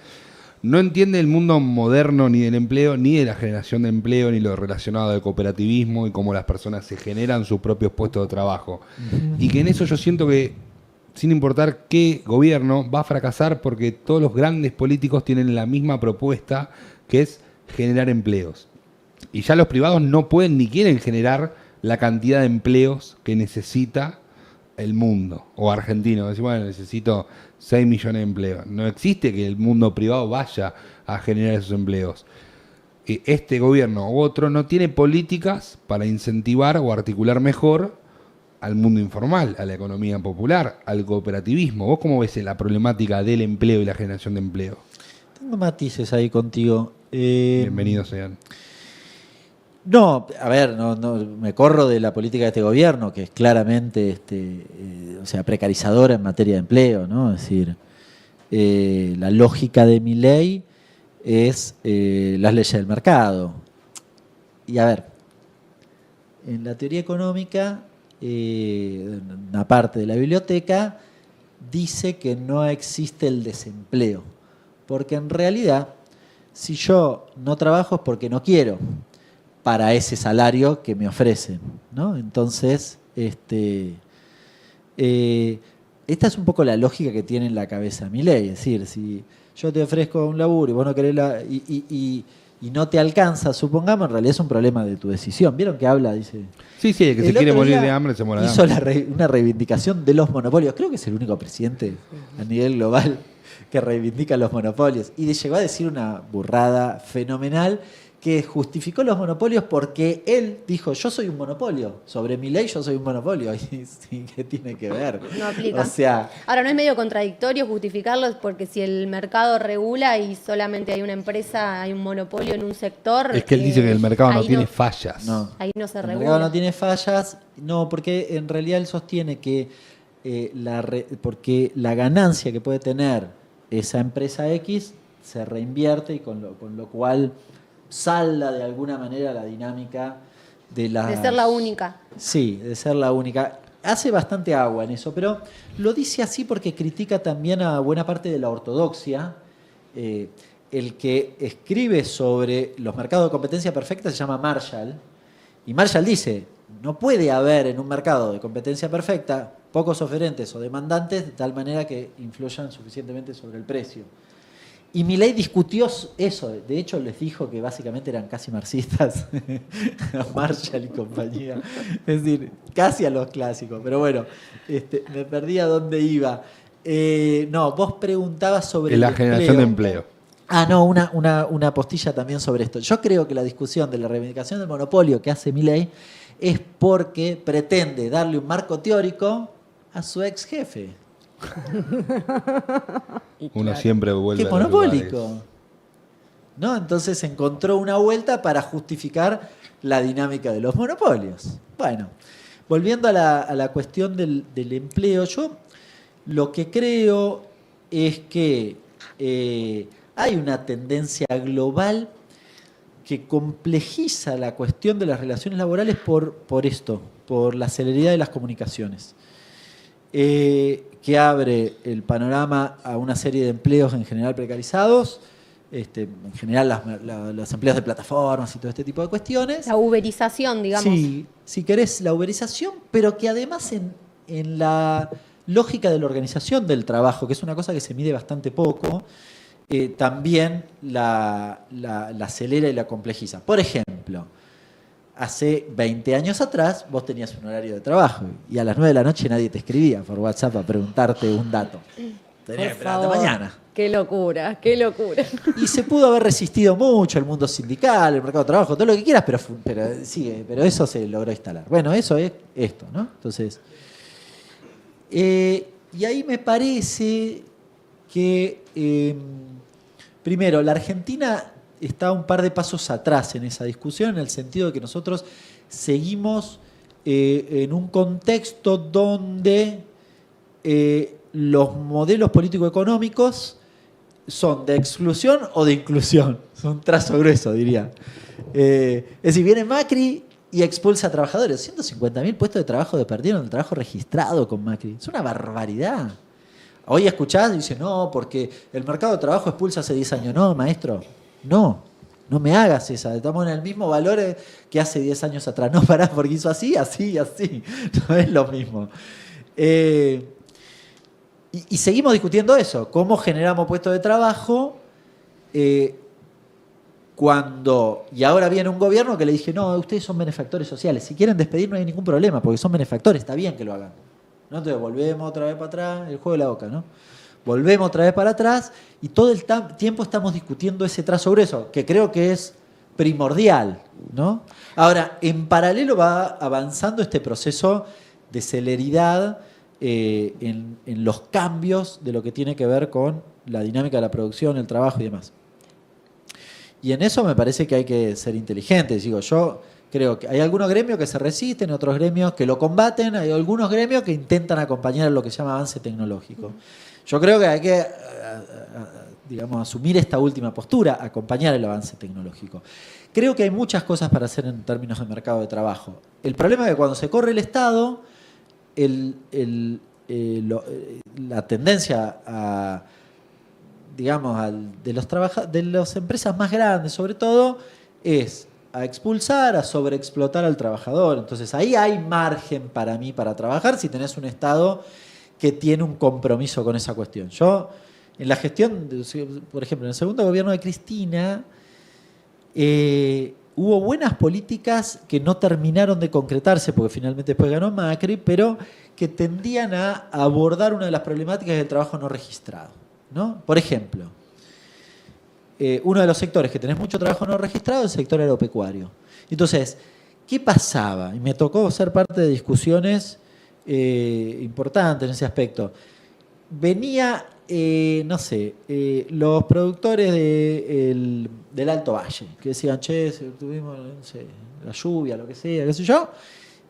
[SPEAKER 1] no entiende el mundo moderno ni del empleo, ni de la generación de empleo, ni lo relacionado al cooperativismo y cómo las personas se generan sus propios puestos de trabajo. Y que en eso yo siento que, sin importar qué gobierno, va a fracasar porque todos los grandes políticos tienen la misma propuesta, que es generar empleos. Y ya los privados no pueden ni quieren generar la cantidad de empleos que necesita el mundo, o argentino. Decimos, bueno, necesito 6 millones de empleos. No existe que el mundo privado vaya a generar esos empleos. Este gobierno u otro no tiene políticas para incentivar o articular mejor al mundo informal, a la economía popular, al cooperativismo. ¿Vos cómo ves la problemática del empleo y la generación de empleo?
[SPEAKER 2] Tengo matices ahí contigo.
[SPEAKER 1] Bienvenidos sean.
[SPEAKER 2] No, a ver, no me corro de la política de este gobierno, que es claramente precarizadora en materia de empleo, ¿no? Es decir, la lógica de mi ley es las leyes del mercado. Y a ver, en la teoría económica, una parte de la biblioteca dice que no existe el desempleo, porque en realidad, si yo no trabajo es porque no quiero, para ese salario que me ofrecen, ¿no? Entonces, esta es un poco la lógica que tiene en la cabeza Milei. Es decir, si yo te ofrezco un laburo y vos no querés y no te alcanza, supongamos, en realidad es un problema de tu decisión. ¿Vieron que habla? Dice.
[SPEAKER 1] Sí, el que se quiere morir de hambre se muere de hambre.
[SPEAKER 2] Hizo una reivindicación de los monopolios. Creo que es el único presidente a nivel global que reivindica los monopolios. Y llegó a decir una burrada fenomenal, que justificó los monopolios porque él dijo, yo soy un monopolio, sobre mi ley yo soy un monopolio. Y sí, ¿qué tiene que ver?
[SPEAKER 4] No aplica.
[SPEAKER 2] O sea,
[SPEAKER 4] ahora, ¿no es medio contradictorio justificarlo? Porque si el mercado regula y solamente hay una empresa, hay un monopolio en un sector...
[SPEAKER 1] Es que él dice que el mercado no tiene fallas.
[SPEAKER 2] No,
[SPEAKER 4] ahí no se regula.
[SPEAKER 2] El mercado no tiene fallas, no, porque en realidad él sostiene que porque la ganancia que puede tener esa empresa X se reinvierte y con lo cual salda de alguna manera la dinámica
[SPEAKER 4] De ser la única.
[SPEAKER 2] Sí, de ser la única. Hace bastante agua en eso, pero lo dice así porque critica también a buena parte de la ortodoxia. El que escribe sobre los mercados de competencia perfecta se llama Marshall. Y Marshall dice, no puede haber en un mercado de competencia perfecta pocos oferentes o demandantes de tal manera que influyan suficientemente sobre el precio. Y Milei discutió eso. De hecho, les dijo que básicamente eran casi marxistas, Marshall y compañía. Es decir, casi a los clásicos. Pero bueno, me perdí a dónde iba. No, vos preguntabas sobre
[SPEAKER 1] la generación de empleo.
[SPEAKER 2] No, una postilla también sobre esto. Yo creo que la discusión de la reivindicación del monopolio que hace Milei es porque pretende darle un marco teórico a su ex jefe.
[SPEAKER 1] Uno siempre vuelve
[SPEAKER 2] ¡Qué
[SPEAKER 1] a los
[SPEAKER 2] monopólico!
[SPEAKER 1] lugares.
[SPEAKER 2] ¿No? Entonces encontró una vuelta para justificar la dinámica de los monopolios. Bueno, volviendo a la cuestión del empleo, yo lo que creo es que hay una tendencia global que complejiza la cuestión de las relaciones laborales por esto, por la celeridad de las comunicaciones. Que abre el panorama a una serie de empleos en general precarizados, en general los empleos de plataformas y todo este tipo de cuestiones.
[SPEAKER 4] La uberización, digamos.
[SPEAKER 2] Sí, si querés, la uberización, pero que además en la lógica de la organización del trabajo, que es una cosa que se mide bastante poco, también la acelera y la complejiza. Por ejemplo, hace 20 años atrás vos tenías un horario de trabajo y a las 9 de la noche nadie te escribía por WhatsApp a preguntarte un dato. Tenías que esperarte mañana.
[SPEAKER 3] Qué locura, qué locura.
[SPEAKER 2] Y se pudo haber resistido mucho el mundo sindical, el mercado de trabajo, todo lo que quieras, pero eso se logró instalar. Bueno, eso es esto, ¿no? Entonces, y ahí me parece que, primero, la Argentina está un par de pasos atrás en esa discusión, en el sentido de que nosotros seguimos en un contexto donde los modelos político-económicos son de exclusión o de inclusión. Son un trazo grueso, diría. Es decir, viene Macri y expulsa a trabajadores. 150.000 puestos de trabajo perdieron el trabajo registrado con Macri. Es una barbaridad. Hoy escuchás y dicen, no, porque el mercado de trabajo expulsa hace 10 años. No, maestro, no me hagas esa. Estamos en el mismo valor que hace 10 años atrás. No, pará, porque hizo así, así y así. No es lo mismo. Y seguimos discutiendo eso. ¿Cómo generamos puestos de trabajo y ahora viene un gobierno que le dije, no, ustedes son benefactores sociales. Si quieren despedir no hay ningún problema, porque son benefactores. Está bien que lo hagan. ¿No? Entonces volvemos otra vez para atrás, el juego de la boca, ¿no? Volvemos otra vez para atrás y todo el tiempo estamos discutiendo ese trazo grueso, que creo que es primordial, ¿no? Ahora, en paralelo va avanzando este proceso de celeridad en los cambios de lo que tiene que ver con la dinámica de la producción, el trabajo y demás. Y en eso me parece que hay que ser inteligentes. Digo, yo creo que hay algunos gremios que se resisten, otros gremios que lo combaten, hay algunos gremios que intentan acompañar lo que se llama avance tecnológico. Yo creo que hay que, digamos, asumir esta última postura, acompañar el avance tecnológico. Creo que hay muchas cosas para hacer en términos de mercado de trabajo. El problema es que cuando se corre el Estado, la tendencia de las empresas más grandes, sobre todo, es a expulsar, a sobreexplotar al trabajador. Entonces ahí hay margen para mí para trabajar si tenés un Estado que tiene un compromiso con esa cuestión. Yo, en la gestión, por ejemplo, en el segundo gobierno de Cristina, hubo buenas políticas que no terminaron de concretarse, porque finalmente después ganó Macri, pero que tendían a abordar una de las problemáticas del trabajo no registrado, ¿no? Por ejemplo, uno de los sectores que tenés mucho trabajo no registrado es el sector agropecuario. Entonces, ¿qué pasaba? Y me tocó ser parte de discusiones importantes en ese aspecto. Venía, los productores del Alto Valle, que decían, che, tuvimos la lluvia, lo que sea, qué sé yo,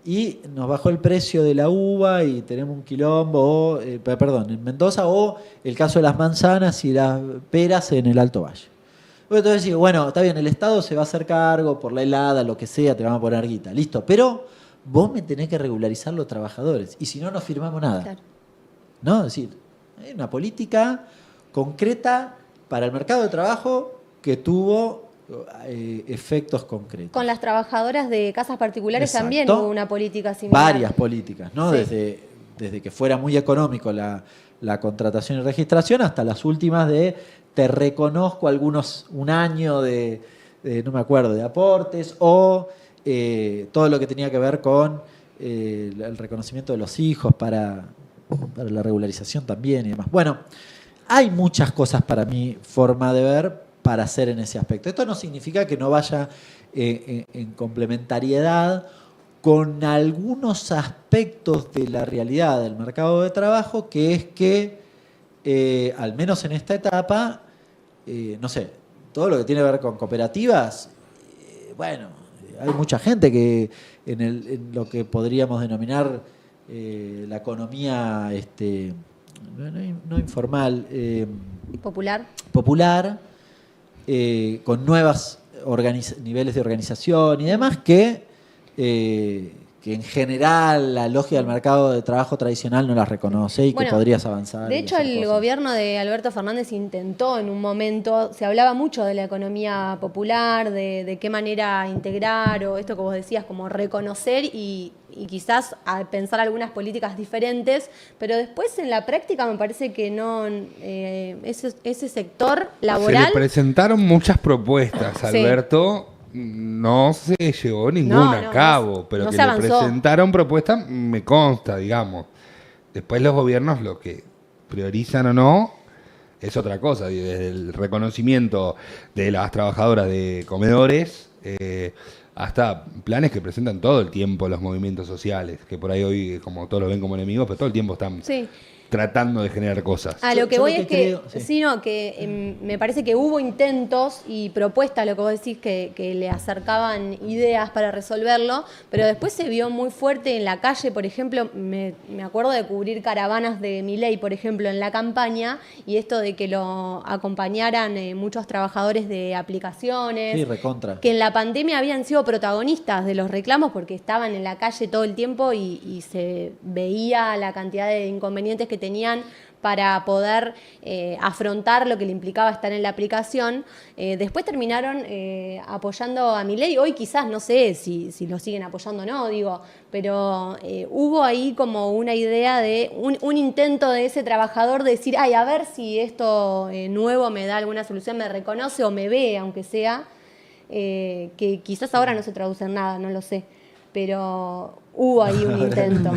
[SPEAKER 2] y nos bajó el precio de la uva y tenemos un quilombo, en Mendoza, o el caso de las manzanas y las peras en el Alto Valle. Entonces digo, bueno, está bien, el Estado se va a hacer cargo por la helada, lo que sea, te van a poner guita, listo. Pero vos me tenés que regularizar los trabajadores. Y si no, no firmamos nada.
[SPEAKER 4] Claro.
[SPEAKER 2] ¿No? Es decir, hay una política concreta para el mercado de trabajo que tuvo efectos concretos.
[SPEAKER 4] Con las trabajadoras de casas particulares
[SPEAKER 2] Exacto.
[SPEAKER 4] también hubo una política similar.
[SPEAKER 2] Varias políticas, ¿no?
[SPEAKER 4] Sí.
[SPEAKER 2] Desde que fuera muy económico la contratación y registración hasta las últimas de te reconozco un año no me acuerdo, de aportes o todo lo que tenía que ver con el reconocimiento de los hijos para la regularización también y demás. Bueno, hay muchas cosas para mi forma de ver para hacer en ese aspecto. Esto no significa que no vaya en complementariedad con algunos aspectos de la realidad del mercado de trabajo, que es que, al menos en esta etapa, no sé, todo lo que tiene que ver con cooperativas, bueno, hay mucha gente que en lo que podríamos denominar la economía no informal, popular, con nuevos niveles de organización y demás, que en general la lógica del mercado de trabajo tradicional no las reconoce y que podrías avanzar.
[SPEAKER 4] De hecho, el gobierno de Alberto Fernández intentó en un momento, se hablaba mucho de la economía popular, de qué manera integrar, o esto que vos decías, como reconocer y quizás pensar algunas políticas diferentes, pero después en la práctica me parece que no, ese sector laboral...
[SPEAKER 1] Se le presentaron muchas propuestas, Alberto. No se llevó ninguna a cabo, pero
[SPEAKER 4] no
[SPEAKER 1] que
[SPEAKER 4] se
[SPEAKER 1] le
[SPEAKER 4] avanzó.
[SPEAKER 1] presentaron propuestas me consta, digamos. Después los gobiernos lo que priorizan o no es otra cosa. Desde el reconocimiento de las trabajadoras de comedores hasta planes que presentan todo el tiempo los movimientos sociales, que por ahí hoy como todos lo ven como enemigos, pero todo el tiempo están tratando de generar cosas.
[SPEAKER 4] A lo que
[SPEAKER 2] Yo
[SPEAKER 4] voy
[SPEAKER 2] lo
[SPEAKER 4] es
[SPEAKER 2] que
[SPEAKER 4] que,
[SPEAKER 2] creo,
[SPEAKER 4] me parece que hubo intentos y propuestas, lo que vos decís, que le acercaban ideas para resolverlo, pero después se vio muy fuerte en la calle. Por ejemplo, me acuerdo de cubrir caravanas de Milei, por ejemplo, en la campaña, y esto de que lo acompañaran muchos trabajadores de aplicaciones,
[SPEAKER 2] Sí, recontra.
[SPEAKER 4] que en la pandemia habían sido protagonistas de los reclamos porque estaban en la calle todo el tiempo y se veía la cantidad de inconvenientes que tenían para poder afrontar lo que le implicaba estar en la aplicación. Después terminaron apoyando a Milei. Hoy quizás no sé si lo siguen apoyando o no, digo, pero hubo ahí como una idea de un intento de ese trabajador de decir, ay, a ver si esto nuevo me da alguna solución, me reconoce o me ve, aunque sea, que quizás ahora no se traduce en nada, no lo sé, pero hubo ahí un intento.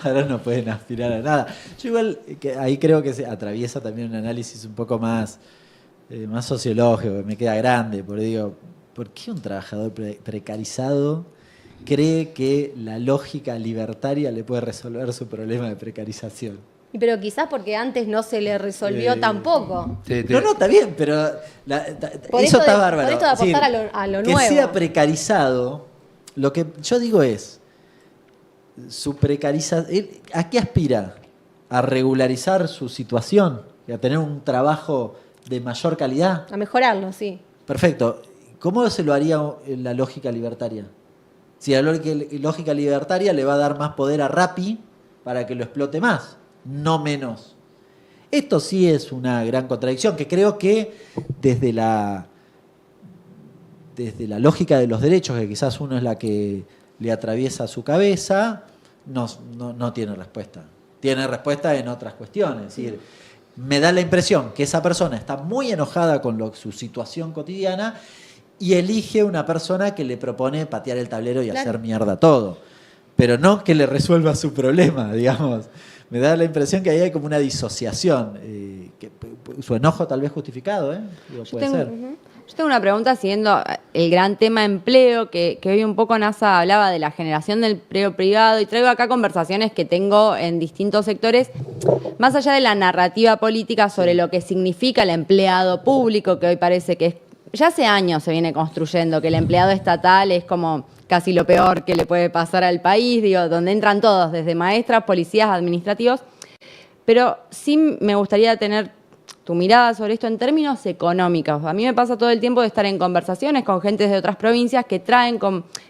[SPEAKER 2] Ahora no pueden aspirar a nada. Yo igual, ahí creo que se atraviesa también un análisis un poco más sociológico, que me queda grande, porque digo, ¿por qué un trabajador precarizado cree que la lógica libertaria le puede resolver su problema de precarización?
[SPEAKER 4] Pero quizás porque antes no se le resolvió tampoco.
[SPEAKER 2] No, está bien, pero
[SPEAKER 4] Por
[SPEAKER 2] eso
[SPEAKER 4] esto
[SPEAKER 2] está
[SPEAKER 4] de-
[SPEAKER 2] bárbaro.
[SPEAKER 4] por esto de apostar
[SPEAKER 2] Sí,
[SPEAKER 4] a lo
[SPEAKER 2] que
[SPEAKER 4] nuevo.
[SPEAKER 2] sea precarizado, lo que yo digo es, su precarización, ¿a qué aspira? ¿A regularizar su situación? ¿Y a tener un trabajo de mayor calidad?
[SPEAKER 4] A mejorarlo, sí.
[SPEAKER 2] Perfecto. ¿Cómo se lo haría la lógica libertaria? Si la lógica libertaria le va a dar más poder a Rappi para que lo explote más, no menos. Esto sí es una gran contradicción, que creo que desde la lógica de los derechos, que quizás uno es la que le atraviesa su cabeza, no tiene respuesta. Tiene respuesta en otras cuestiones. Es decir, me da la impresión que esa persona está muy enojada con su situación cotidiana y elige una persona que le propone patear el tablero y hacer mierda todo. Pero no que le resuelva su problema, digamos. Me da la impresión que ahí hay como una disociación. Su enojo tal vez justificado, Digo, puede ser.
[SPEAKER 3] Yo tengo una pregunta siguiendo el gran tema empleo, que hoy un poco NASA hablaba de la generación del empleo privado, y traigo acá conversaciones que tengo en distintos sectores, más allá de la narrativa política sobre lo que significa el empleado público, que hoy parece que ya hace años se viene construyendo, que el empleado estatal es como casi lo peor que le puede pasar al país, digo, donde entran todos, desde maestras, policías, administrativos, pero sí me gustaría tener tu mirada sobre esto en términos económicos. A mí me pasa todo el tiempo de estar en conversaciones con gente de otras provincias que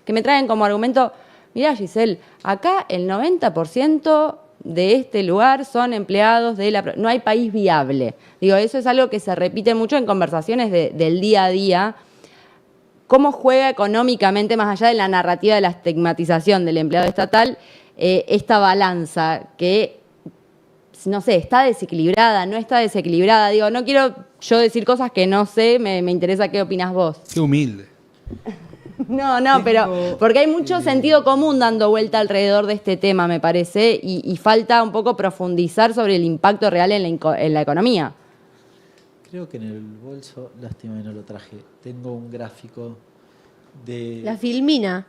[SPEAKER 3] me traen como argumento, mirá Giselle, acá el 90% de este lugar son empleados de la... No hay país viable. Digo, eso es algo que se repite mucho en conversaciones del día a día. ¿Cómo juega económicamente, más allá de la narrativa de la estigmatización del empleado estatal, esta balanza que, no sé, está desequilibrada, no está desequilibrada? Digo, no quiero yo decir cosas que no sé, me interesa qué opinás vos.
[SPEAKER 1] Qué humilde.
[SPEAKER 3] No, pero porque hay mucho sentido común dando vuelta alrededor de este tema, me parece, y falta un poco profundizar sobre el impacto real en la economía.
[SPEAKER 2] Creo que en el bolso, lástima que no lo traje, tengo un gráfico de...
[SPEAKER 4] La filmina.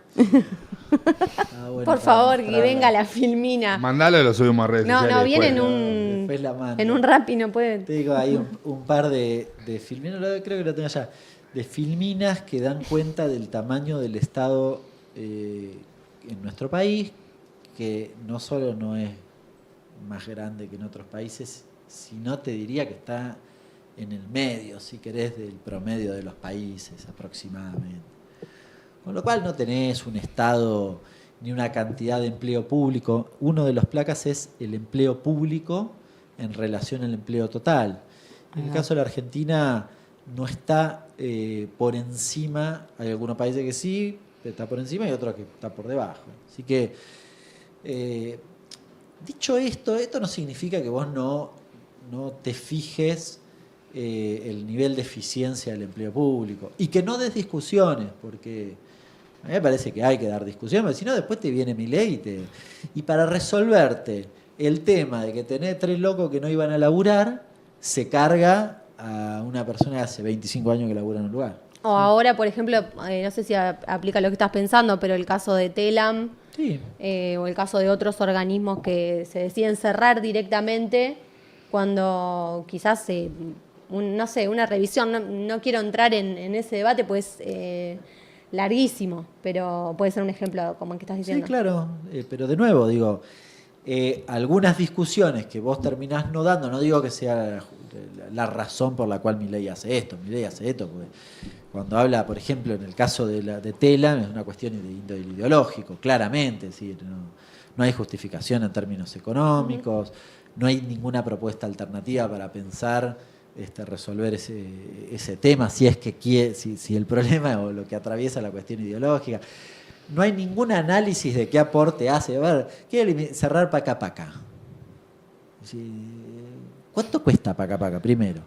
[SPEAKER 2] Bueno,
[SPEAKER 4] Por favor, que venga la filmina.
[SPEAKER 1] Mandalo y lo subimos a redes sociales.
[SPEAKER 4] No, viene
[SPEAKER 1] después.
[SPEAKER 4] en un Rappi, no pueden.
[SPEAKER 2] Te digo, hay un par de filminas, creo que lo tengo allá, de filminas que dan cuenta del tamaño del Estado en nuestro país, que no solo no es más grande que en otros países, sino te diría que está en el medio, si querés, del promedio de los países aproximadamente. Con lo cual no tenés un Estado ni una cantidad de empleo público. Uno de los placas es el empleo público en relación al empleo total. En el caso de la Argentina no está por encima, hay algunos países que sí, está por encima y otros que está por debajo. Así que, dicho esto no significa que vos no te fijes el nivel de eficiencia del empleo público y que no des discusiones, porque a mí me parece que hay que dar discusiones, porque si no después te viene Milei y para resolverte el tema de que tenés 3 locos que no iban a laburar, se carga a una persona que hace 25 años que labura en un lugar.
[SPEAKER 4] O ahora, por ejemplo, no sé si aplica lo que estás pensando, pero el caso de Telam,
[SPEAKER 2] Sí.
[SPEAKER 4] o el caso de otros organismos que se deciden cerrar directamente cuando quizás, no sé, una revisión, no quiero entrar en ese debate, pues larguísimo, pero puede ser un ejemplo como el que estás diciendo.
[SPEAKER 2] Sí, claro, pero de nuevo, digo, algunas discusiones que vos terminás no dando, no digo que sea la razón por la cual Milei hace esto, porque cuando habla, por ejemplo, en el caso de Telam, es una cuestión de índole ideológico, claramente, ¿sí? No hay justificación en términos económicos, no hay ninguna propuesta alternativa para pensar resolver ese tema, si es que si el problema o lo que atraviesa la cuestión ideológica. No hay ningún análisis de qué aporte hace. A ver, quiere cerrar Paca Paca. ¿Cuánto cuesta Paca Paca, primero?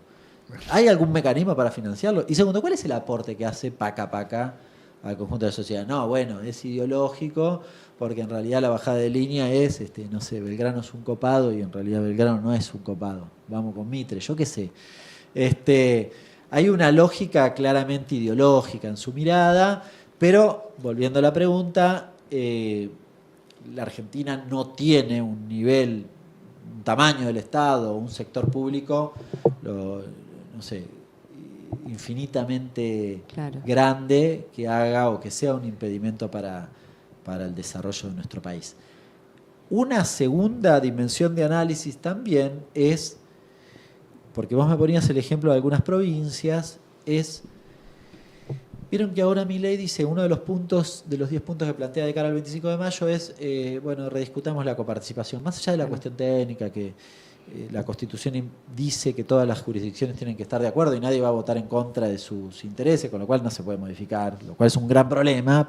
[SPEAKER 2] ¿Hay algún mecanismo para financiarlo? Y segundo, ¿cuál es el aporte que hace Paca Paca al conjunto de la sociedad? No, bueno, es ideológico, porque en realidad la bajada de línea es, no sé, Belgrano es un copado y en realidad Belgrano no es un copado. Vamos con Mitre, yo qué sé. Hay una lógica claramente ideológica en su mirada, pero, volviendo a la pregunta, la Argentina no tiene un nivel, un tamaño del Estado, un sector público, no sé, infinitamente grande que haga o que sea un impedimento para el desarrollo de nuestro país. Una segunda dimensión de análisis también es, porque vos me ponías el ejemplo de algunas provincias, vieron que ahora Milei dice, uno de los 10 puntos que plantea de cara al 25 de mayo es, rediscutamos la coparticipación, más allá de la cuestión técnica, que la Constitución dice que todas las jurisdicciones tienen que estar de acuerdo y nadie va a votar en contra de sus intereses, con lo cual no se puede modificar, lo cual es un gran problema.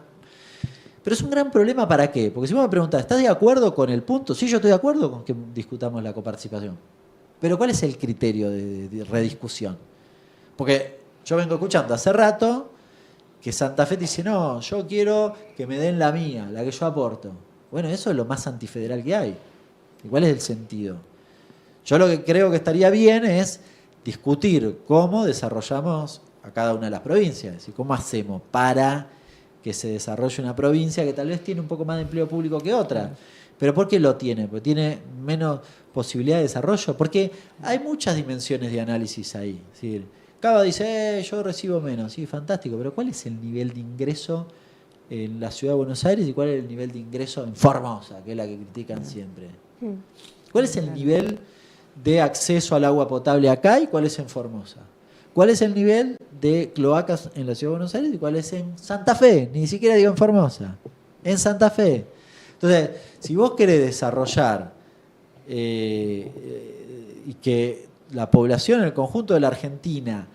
[SPEAKER 2] Pero es un gran problema ¿para qué? Porque si vos me preguntás, ¿estás de acuerdo con el punto? Sí, yo estoy de acuerdo con que discutamos la coparticipación. Pero ¿cuál es el criterio de rediscusión? Porque yo vengo escuchando hace rato que Santa Fe dice, no, yo quiero que me den la mía, la que yo aporto. Bueno, eso es lo más antifederal que hay. ¿Y cuál es el sentido? Yo lo que creo que estaría bien es discutir cómo desarrollamos a cada una de las provincias. Es decir, cómo hacemos para que se desarrolle una provincia que tal vez tiene un poco más de empleo público que otra. ¿Pero por qué lo tiene? ¿Porque tiene menos posibilidad de desarrollo? Porque hay muchas dimensiones de análisis ahí. Es decir, Cava dice, yo recibo menos. Sí, fantástico, pero ¿cuál es el nivel de ingreso en la ciudad de Buenos Aires y cuál es el nivel de ingreso en Formosa, que es la que critican siempre? ¿Cuál es el nivel de acceso al agua potable acá y cuál es en Formosa. ¿Cuál es el nivel de cloacas en la Ciudad de Buenos Aires y cuál es en Santa Fe? Ni siquiera digo en Formosa, en Santa Fe. Entonces, si vos querés desarrollar y que la población en el conjunto de la Argentina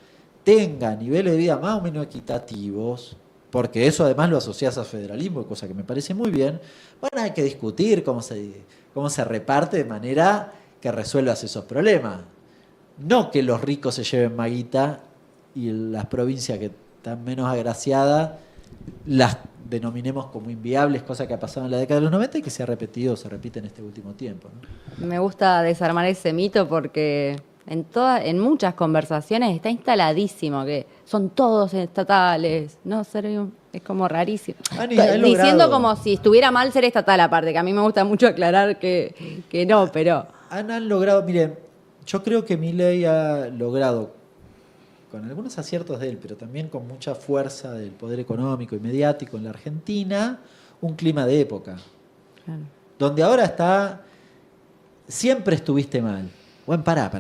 [SPEAKER 2] tenga niveles de vida más o menos equitativos, porque eso además lo asociás a federalismo, cosa que me parece muy bien, bueno, hay que discutir cómo se reparte de manera que resuelvas esos problemas. No que los ricos se lleven más guita y las provincias que están menos agraciadas las denominemos como inviables, cosa que ha pasado en la década de los 90 y que se ha repetido, se repite en este último tiempo, ¿no?
[SPEAKER 3] Me gusta desarmar ese mito porque en muchas conversaciones está instaladísimo que son todos estatales, ¿no? Es como rarísimo. Diciendo como si estuviera mal ser estatal aparte, que a mí me gusta mucho aclarar que no, pero...
[SPEAKER 2] Han logrado, miren, yo creo que Milei ha logrado, con algunos aciertos de él, pero también con mucha fuerza del poder económico y mediático en la Argentina, un clima de época.
[SPEAKER 3] Claro.
[SPEAKER 2] Donde ahora está, siempre estuviste mal. Bueno, pará.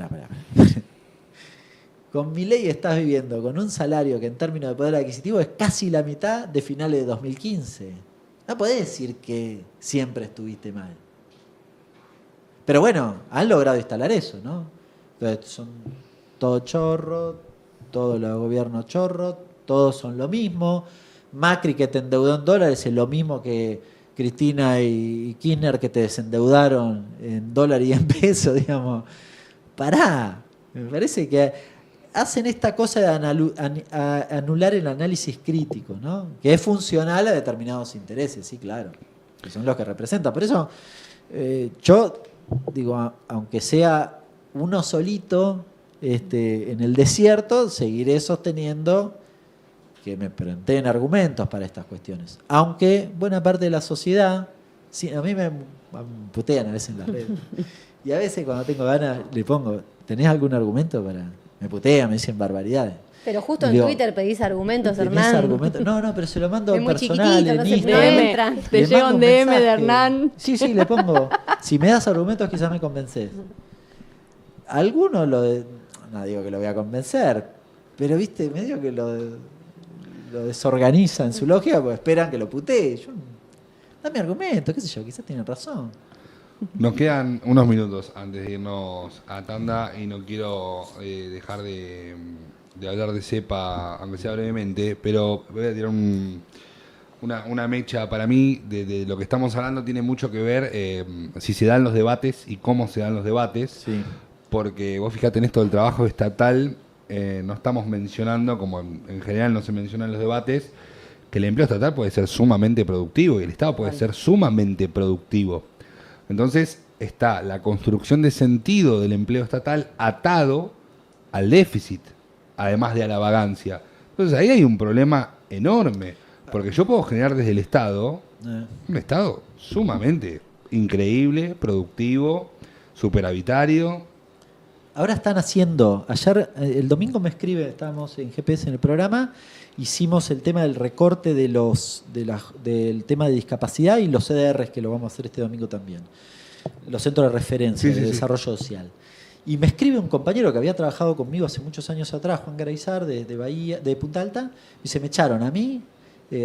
[SPEAKER 2] Con Milei estás viviendo con un salario que en términos de poder adquisitivo es casi la mitad de finales de 2015. No podés decir que siempre estuviste mal. Pero bueno, han logrado instalar eso, ¿no? Entonces son todo chorro, todos los gobiernos chorro, todos son lo mismo. Macri que te endeudó en dólares es lo mismo que Cristina y Kirchner que te desendeudaron en dólares y en pesos, digamos. Pará, me parece que hacen esta cosa de anular el análisis crítico, ¿no? Que es funcional a determinados intereses, sí, claro, que son los que representan. Por eso yo digo, aunque sea uno solito en el desierto, seguiré sosteniendo que me planteen argumentos para estas cuestiones. Aunque buena parte de la sociedad, sí, a mí me putean a veces en las redes. Y a veces cuando tengo ganas le pongo, ¿tenés algún argumento para...? Me putean, me dicen barbaridades.
[SPEAKER 4] Pero justo
[SPEAKER 2] Y
[SPEAKER 4] en
[SPEAKER 2] digo,
[SPEAKER 4] Twitter pedís argumentos,
[SPEAKER 2] ¿tenés
[SPEAKER 4] Hernán.
[SPEAKER 2] argumentos? No, pero se lo mando
[SPEAKER 4] Es muy
[SPEAKER 2] personal,
[SPEAKER 4] chiquitito, no
[SPEAKER 2] en
[SPEAKER 4] se
[SPEAKER 2] Instagram.
[SPEAKER 4] entra.
[SPEAKER 3] Te
[SPEAKER 2] Le
[SPEAKER 3] llega
[SPEAKER 2] mando
[SPEAKER 3] un DM de
[SPEAKER 2] mensaje.
[SPEAKER 3] Hernán.
[SPEAKER 2] Sí, le pongo. Si me das argumentos, quizás me convences. Algunos no digo que lo voy a convencer, pero viste, medio que lo desorganiza en su lógica porque esperan que lo putee. Dame argumentos, qué sé yo, quizás tienen razón.
[SPEAKER 1] Nos quedan unos minutos antes de irnos a tanda y no quiero dejar de hablar de cepa, aunque sea brevemente, pero voy a tirar una mecha para mí de lo que estamos hablando. Tiene mucho que ver si se dan los debates y cómo se dan los debates,
[SPEAKER 2] Sí.
[SPEAKER 1] porque vos fíjate en esto del trabajo estatal, no estamos mencionando, como en general no se menciona en los debates, que el empleo estatal puede ser sumamente productivo y el Estado puede ser sumamente productivo. Entonces está la construcción de sentido del empleo estatal atado al déficit, además de a la vagancia. Entonces ahí hay un problema enorme, porque yo puedo generar desde el Estado un Estado sumamente increíble, productivo, superavitario.
[SPEAKER 2] Ahora están haciendo, ayer, el domingo me escribe, estábamos en GPS en el programa, hicimos el tema del recorte del tema de discapacidad y los CDRs, que lo vamos a hacer este domingo también. Los centros de referencia de desarrollo social. Y me escribe un compañero que había trabajado conmigo hace muchos años atrás, Juan Garaizar, de Bahía, de Punta Alta, y se me echaron a mí,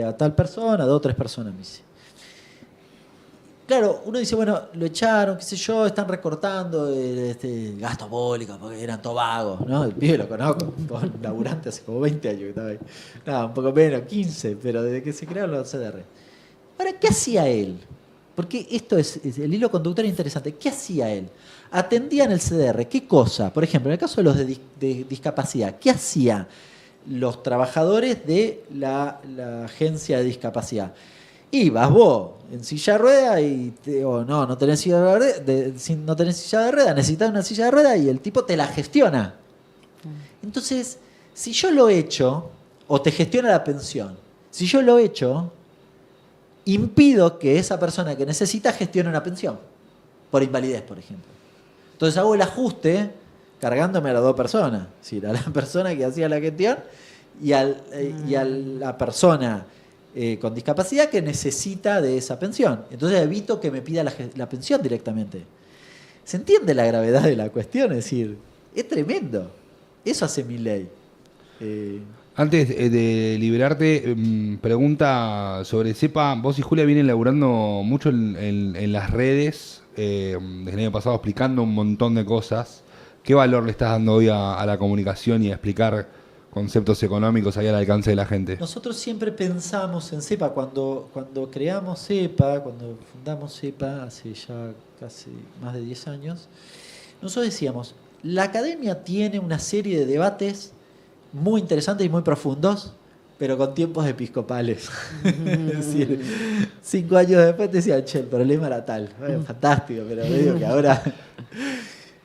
[SPEAKER 2] a tal persona, a 2 o 3 personas, me dice. Claro, uno dice, bueno, lo echaron, qué sé yo, están recortando gasto público porque eran todos vagos, ¿no? El pibe lo conozco, todo laburante hace como 20 años que estaba ahí. No, un poco menos, 15, pero desde que se crearon los CDR. Ahora, ¿qué hacía él? Porque esto es el hilo conductor interesante. ¿Qué hacía él? Atendía en el CDR, ¿qué cosa? Por ejemplo, en el caso de los de discapacidad, ¿qué hacían los trabajadores de la agencia de discapacidad? Ibas vos en silla de rueda y no tenés silla de rueda, no tenés silla de rueda, necesitas una silla de rueda y el tipo te la gestiona. Entonces, si yo lo he hecho, o te gestiona la pensión, si yo lo he hecho, impido que esa persona que necesita gestione una pensión, por invalidez, por ejemplo. Entonces hago el ajuste cargándome a las 2 personas, es decir, a la persona que hacía la gestión y a la persona con discapacidad que necesita de esa pensión. Entonces evito que me pida la pensión directamente. ¿Se entiende la gravedad de la cuestión? Es decir, es tremendo. Eso hace Milei.
[SPEAKER 1] Antes de liberarte, pregunta sobre Cepa. Vos y Julia vienen laburando mucho en las redes, desde el año pasado explicando un montón de cosas. ¿Qué valor le estás dando hoy a la comunicación y a explicar conceptos económicos ahí al alcance de la gente?
[SPEAKER 2] Nosotros siempre pensamos en CEPA, cuando creamos CEPA, cuando fundamos CEPA hace ya casi más de 10 años, nosotros decíamos, la academia tiene una serie de debates muy interesantes y muy profundos, pero con tiempos episcopales. Es decir, 5 años después decían, che, el problema era tal. Bueno, fantástico, pero medio que ahora...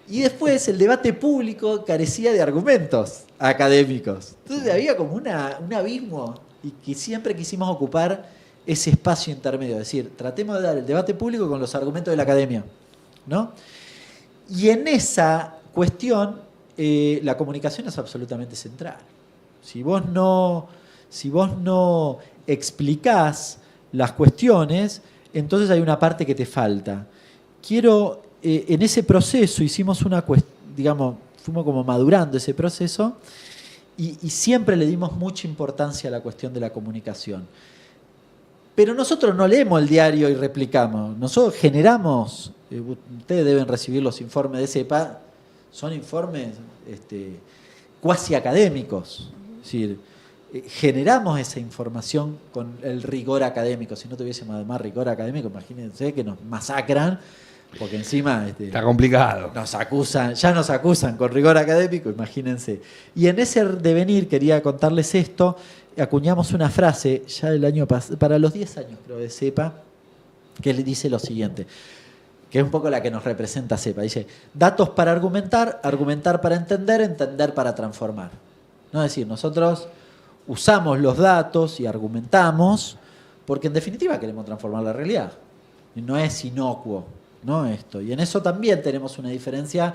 [SPEAKER 2] Y después el debate público carecía de argumentos académicos. Entonces había como un abismo y que siempre quisimos ocupar ese espacio intermedio. Es decir, tratemos de dar el debate público con los argumentos de la academia, ¿no? Y en esa cuestión la comunicación es absolutamente central. Si vos no explicás las cuestiones, entonces hay una parte que te falta. En ese proceso hicimos fuimos como madurando ese proceso y siempre le dimos mucha importancia a la cuestión de la comunicación. Pero nosotros no leemos el diario y replicamos. Nosotros generamos, ustedes deben recibir los informes de CEPA, son informes cuasi académicos. Es decir, generamos esa información con el rigor académico. Si no tuviésemos además rigor académico, imagínense que nos masacran. Porque encima
[SPEAKER 1] está complicado.
[SPEAKER 2] Ya nos acusan con rigor académico, imagínense. Y en ese devenir quería contarles esto, acuñamos una frase ya del año pasado, para los 10 años creo de CEPA, que le dice lo siguiente, que es un poco la que nos representa CEPA. Dice, datos para argumentar, argumentar para entender, entender para transformar. ¿No? Es decir, nosotros usamos los datos y argumentamos porque en definitiva queremos transformar la realidad. Y no es inocuo. ¿No? Esto. Y en eso también tenemos una diferencia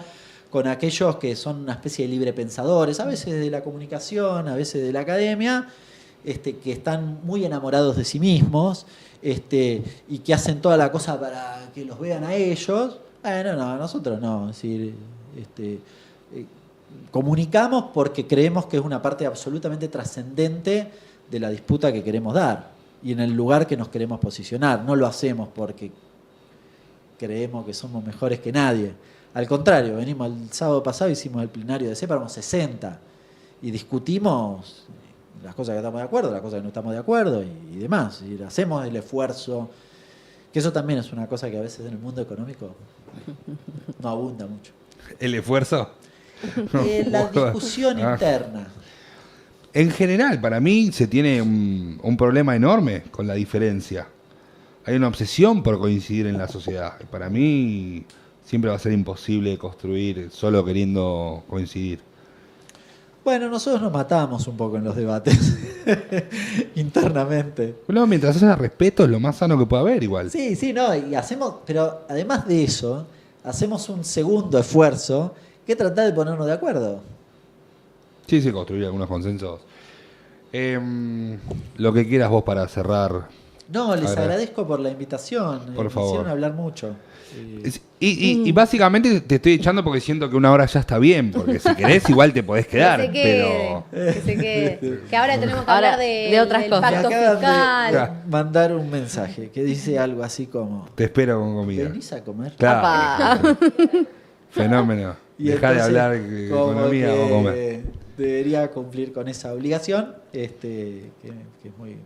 [SPEAKER 2] con aquellos que son una especie de libre pensadores, a veces de la comunicación, a veces de la academia, que están muy enamorados de sí mismos y que hacen toda la cosa para que los vean a ellos. No, nosotros no. Es decir, comunicamos porque creemos que es una parte absolutamente trascendente de la disputa que queremos dar y en el lugar que nos queremos posicionar. No lo hacemos porque creemos que somos mejores que nadie. Al contrario, venimos el sábado pasado, hicimos el plenario de CEPA, éramos 60 y discutimos las cosas que estamos de acuerdo, las cosas que no estamos de acuerdo y demás. Y hacemos el esfuerzo, que eso también es una cosa que a veces en el mundo económico no abunda mucho.
[SPEAKER 1] ¿El esfuerzo?
[SPEAKER 2] La discusión interna.
[SPEAKER 1] En general, para mí se tiene un problema enorme con la diferencia. Hay una obsesión por coincidir en la sociedad. Para mí siempre va a ser imposible construir solo queriendo coincidir.
[SPEAKER 2] Bueno, nosotros nos matamos un poco en los debates internamente.
[SPEAKER 1] Bueno, mientras haya respeto es lo más sano que puede haber igual.
[SPEAKER 2] Sí, no, y hacemos, pero además de eso, hacemos un segundo esfuerzo que es tratar de ponernos de acuerdo.
[SPEAKER 1] Sí, construir algunos consensos. Lo que quieras vos para cerrar.
[SPEAKER 2] No, les agradezco por la invitación.
[SPEAKER 1] Por favor.
[SPEAKER 2] Me hicieron hablar mucho.
[SPEAKER 1] Y básicamente te estoy echando porque siento que una hora ya está bien, porque si querés igual te podés quedar.
[SPEAKER 4] Que se quede. Que ahora tenemos que hablar
[SPEAKER 3] de otras
[SPEAKER 4] del
[SPEAKER 3] cosas.
[SPEAKER 4] pacto
[SPEAKER 2] Me acaban
[SPEAKER 4] fiscal.
[SPEAKER 2] de mandar un mensaje que dice algo así como:
[SPEAKER 1] Te espero con comida.
[SPEAKER 2] ¿venís a comer?
[SPEAKER 1] Claro. Fenómeno.
[SPEAKER 2] Y
[SPEAKER 1] Dejá de
[SPEAKER 2] entonces,
[SPEAKER 1] hablar de
[SPEAKER 2] como
[SPEAKER 1] economía
[SPEAKER 2] que
[SPEAKER 1] o comer.
[SPEAKER 2] Debería cumplir con esa obligación, que es muy...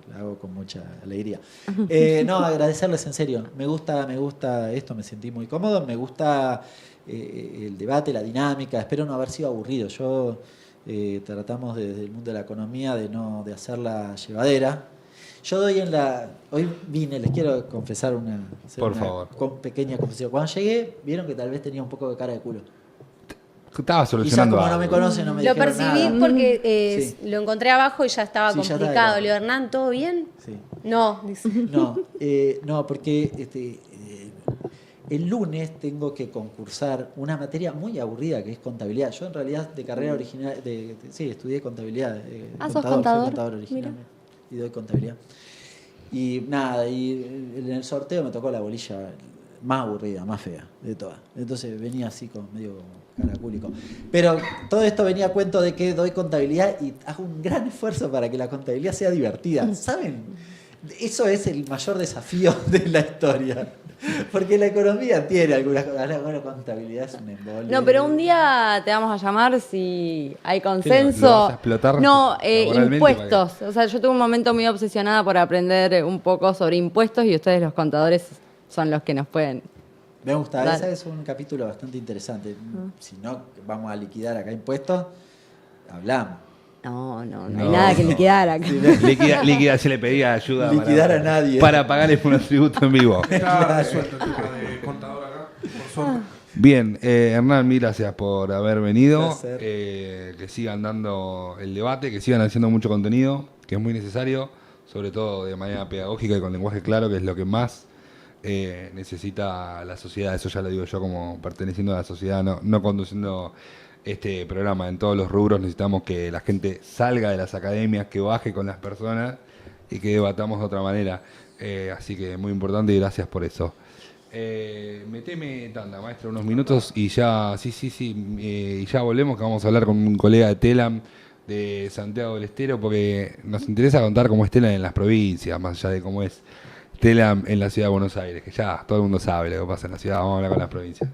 [SPEAKER 2] la hago con mucha alegría. No, agradecerles en serio. Me gusta esto, me sentí muy cómodo, me gusta el debate, la dinámica, espero no haber sido aburrido. Yo tratamos desde el mundo de la economía de hacerla llevadera. Yo hoy vine, les quiero confesar
[SPEAKER 1] Por favor.
[SPEAKER 2] Pequeña confesión. Cuando llegué, vieron que tal vez tenía un poco de cara de culo.
[SPEAKER 1] Estaba solucionando
[SPEAKER 2] Quizás como
[SPEAKER 1] algo.
[SPEAKER 2] no me conocen, no me
[SPEAKER 4] Lo
[SPEAKER 2] dijeron
[SPEAKER 4] percibí
[SPEAKER 2] nada.
[SPEAKER 4] porque
[SPEAKER 2] Sí.
[SPEAKER 4] lo encontré abajo y ya estaba
[SPEAKER 2] Sí, ya estaba
[SPEAKER 4] complicado.
[SPEAKER 2] grave.
[SPEAKER 4] Le digo, Hernán, ¿todo bien?
[SPEAKER 2] Sí.
[SPEAKER 4] No, dice.
[SPEAKER 2] No, porque el lunes tengo que concursar una materia muy aburrida que es contabilidad. Yo en realidad de carrera original, estudié contabilidad.
[SPEAKER 3] ¿Sos contador?
[SPEAKER 2] Soy contador originalmente y doy contabilidad. Y nada, y en el sorteo me tocó la bolilla más aburrida, más fea de todas. Entonces venía así con medio caracúlico. Pero todo esto venía a cuento de que doy contabilidad y hago un gran esfuerzo para que la contabilidad sea divertida. ¿Saben? Eso es el mayor desafío de la historia. Porque la economía tiene algunas cosas. La contabilidad es un embole.
[SPEAKER 3] No, pero un día te vamos a llamar si hay consenso.
[SPEAKER 1] ¿Lo vas a explotar
[SPEAKER 3] No,
[SPEAKER 1] laboralmente
[SPEAKER 3] impuestos. O sea, yo tuve un momento muy obsesionada por aprender un poco sobre impuestos y ustedes los contadores son los que nos pueden.
[SPEAKER 2] Me gusta,
[SPEAKER 3] Dale.
[SPEAKER 2] ese es un capítulo bastante interesante. Si no vamos a liquidar acá impuestos, hablamos.
[SPEAKER 3] No hay
[SPEAKER 1] No.
[SPEAKER 3] nada que liquidar acá.
[SPEAKER 1] Líquida se le pedía ayuda
[SPEAKER 2] Liquidar a nadie.
[SPEAKER 1] para pagarles un tributo en vivo.
[SPEAKER 5] Está resuelto el tema de contador acá, por suerte.
[SPEAKER 1] Bien, Hernán, mil gracias por haber venido.
[SPEAKER 2] Un placer.
[SPEAKER 1] Que sigan dando el debate, que sigan haciendo mucho contenido, que es muy necesario, sobre todo de manera pedagógica y con lenguaje claro, que es lo que más necesita la sociedad. Eso ya lo digo yo como perteneciendo a la sociedad, no conduciendo este programa. En todos los rubros necesitamos que la gente salga de las academias, que baje con las personas y que debatamos de otra manera. Así que muy importante y gracias por eso. Meteme tanda, maestro, unos minutos y ya, y ya volvemos, que vamos a hablar con un colega de Telam de Santiago del Estero, porque nos interesa contar cómo es Telam en las provincias, más allá de cómo es Telam en la ciudad de Buenos Aires, que ya todo el mundo sabe lo que pasa en la ciudad. Vamos a hablar con las provincias.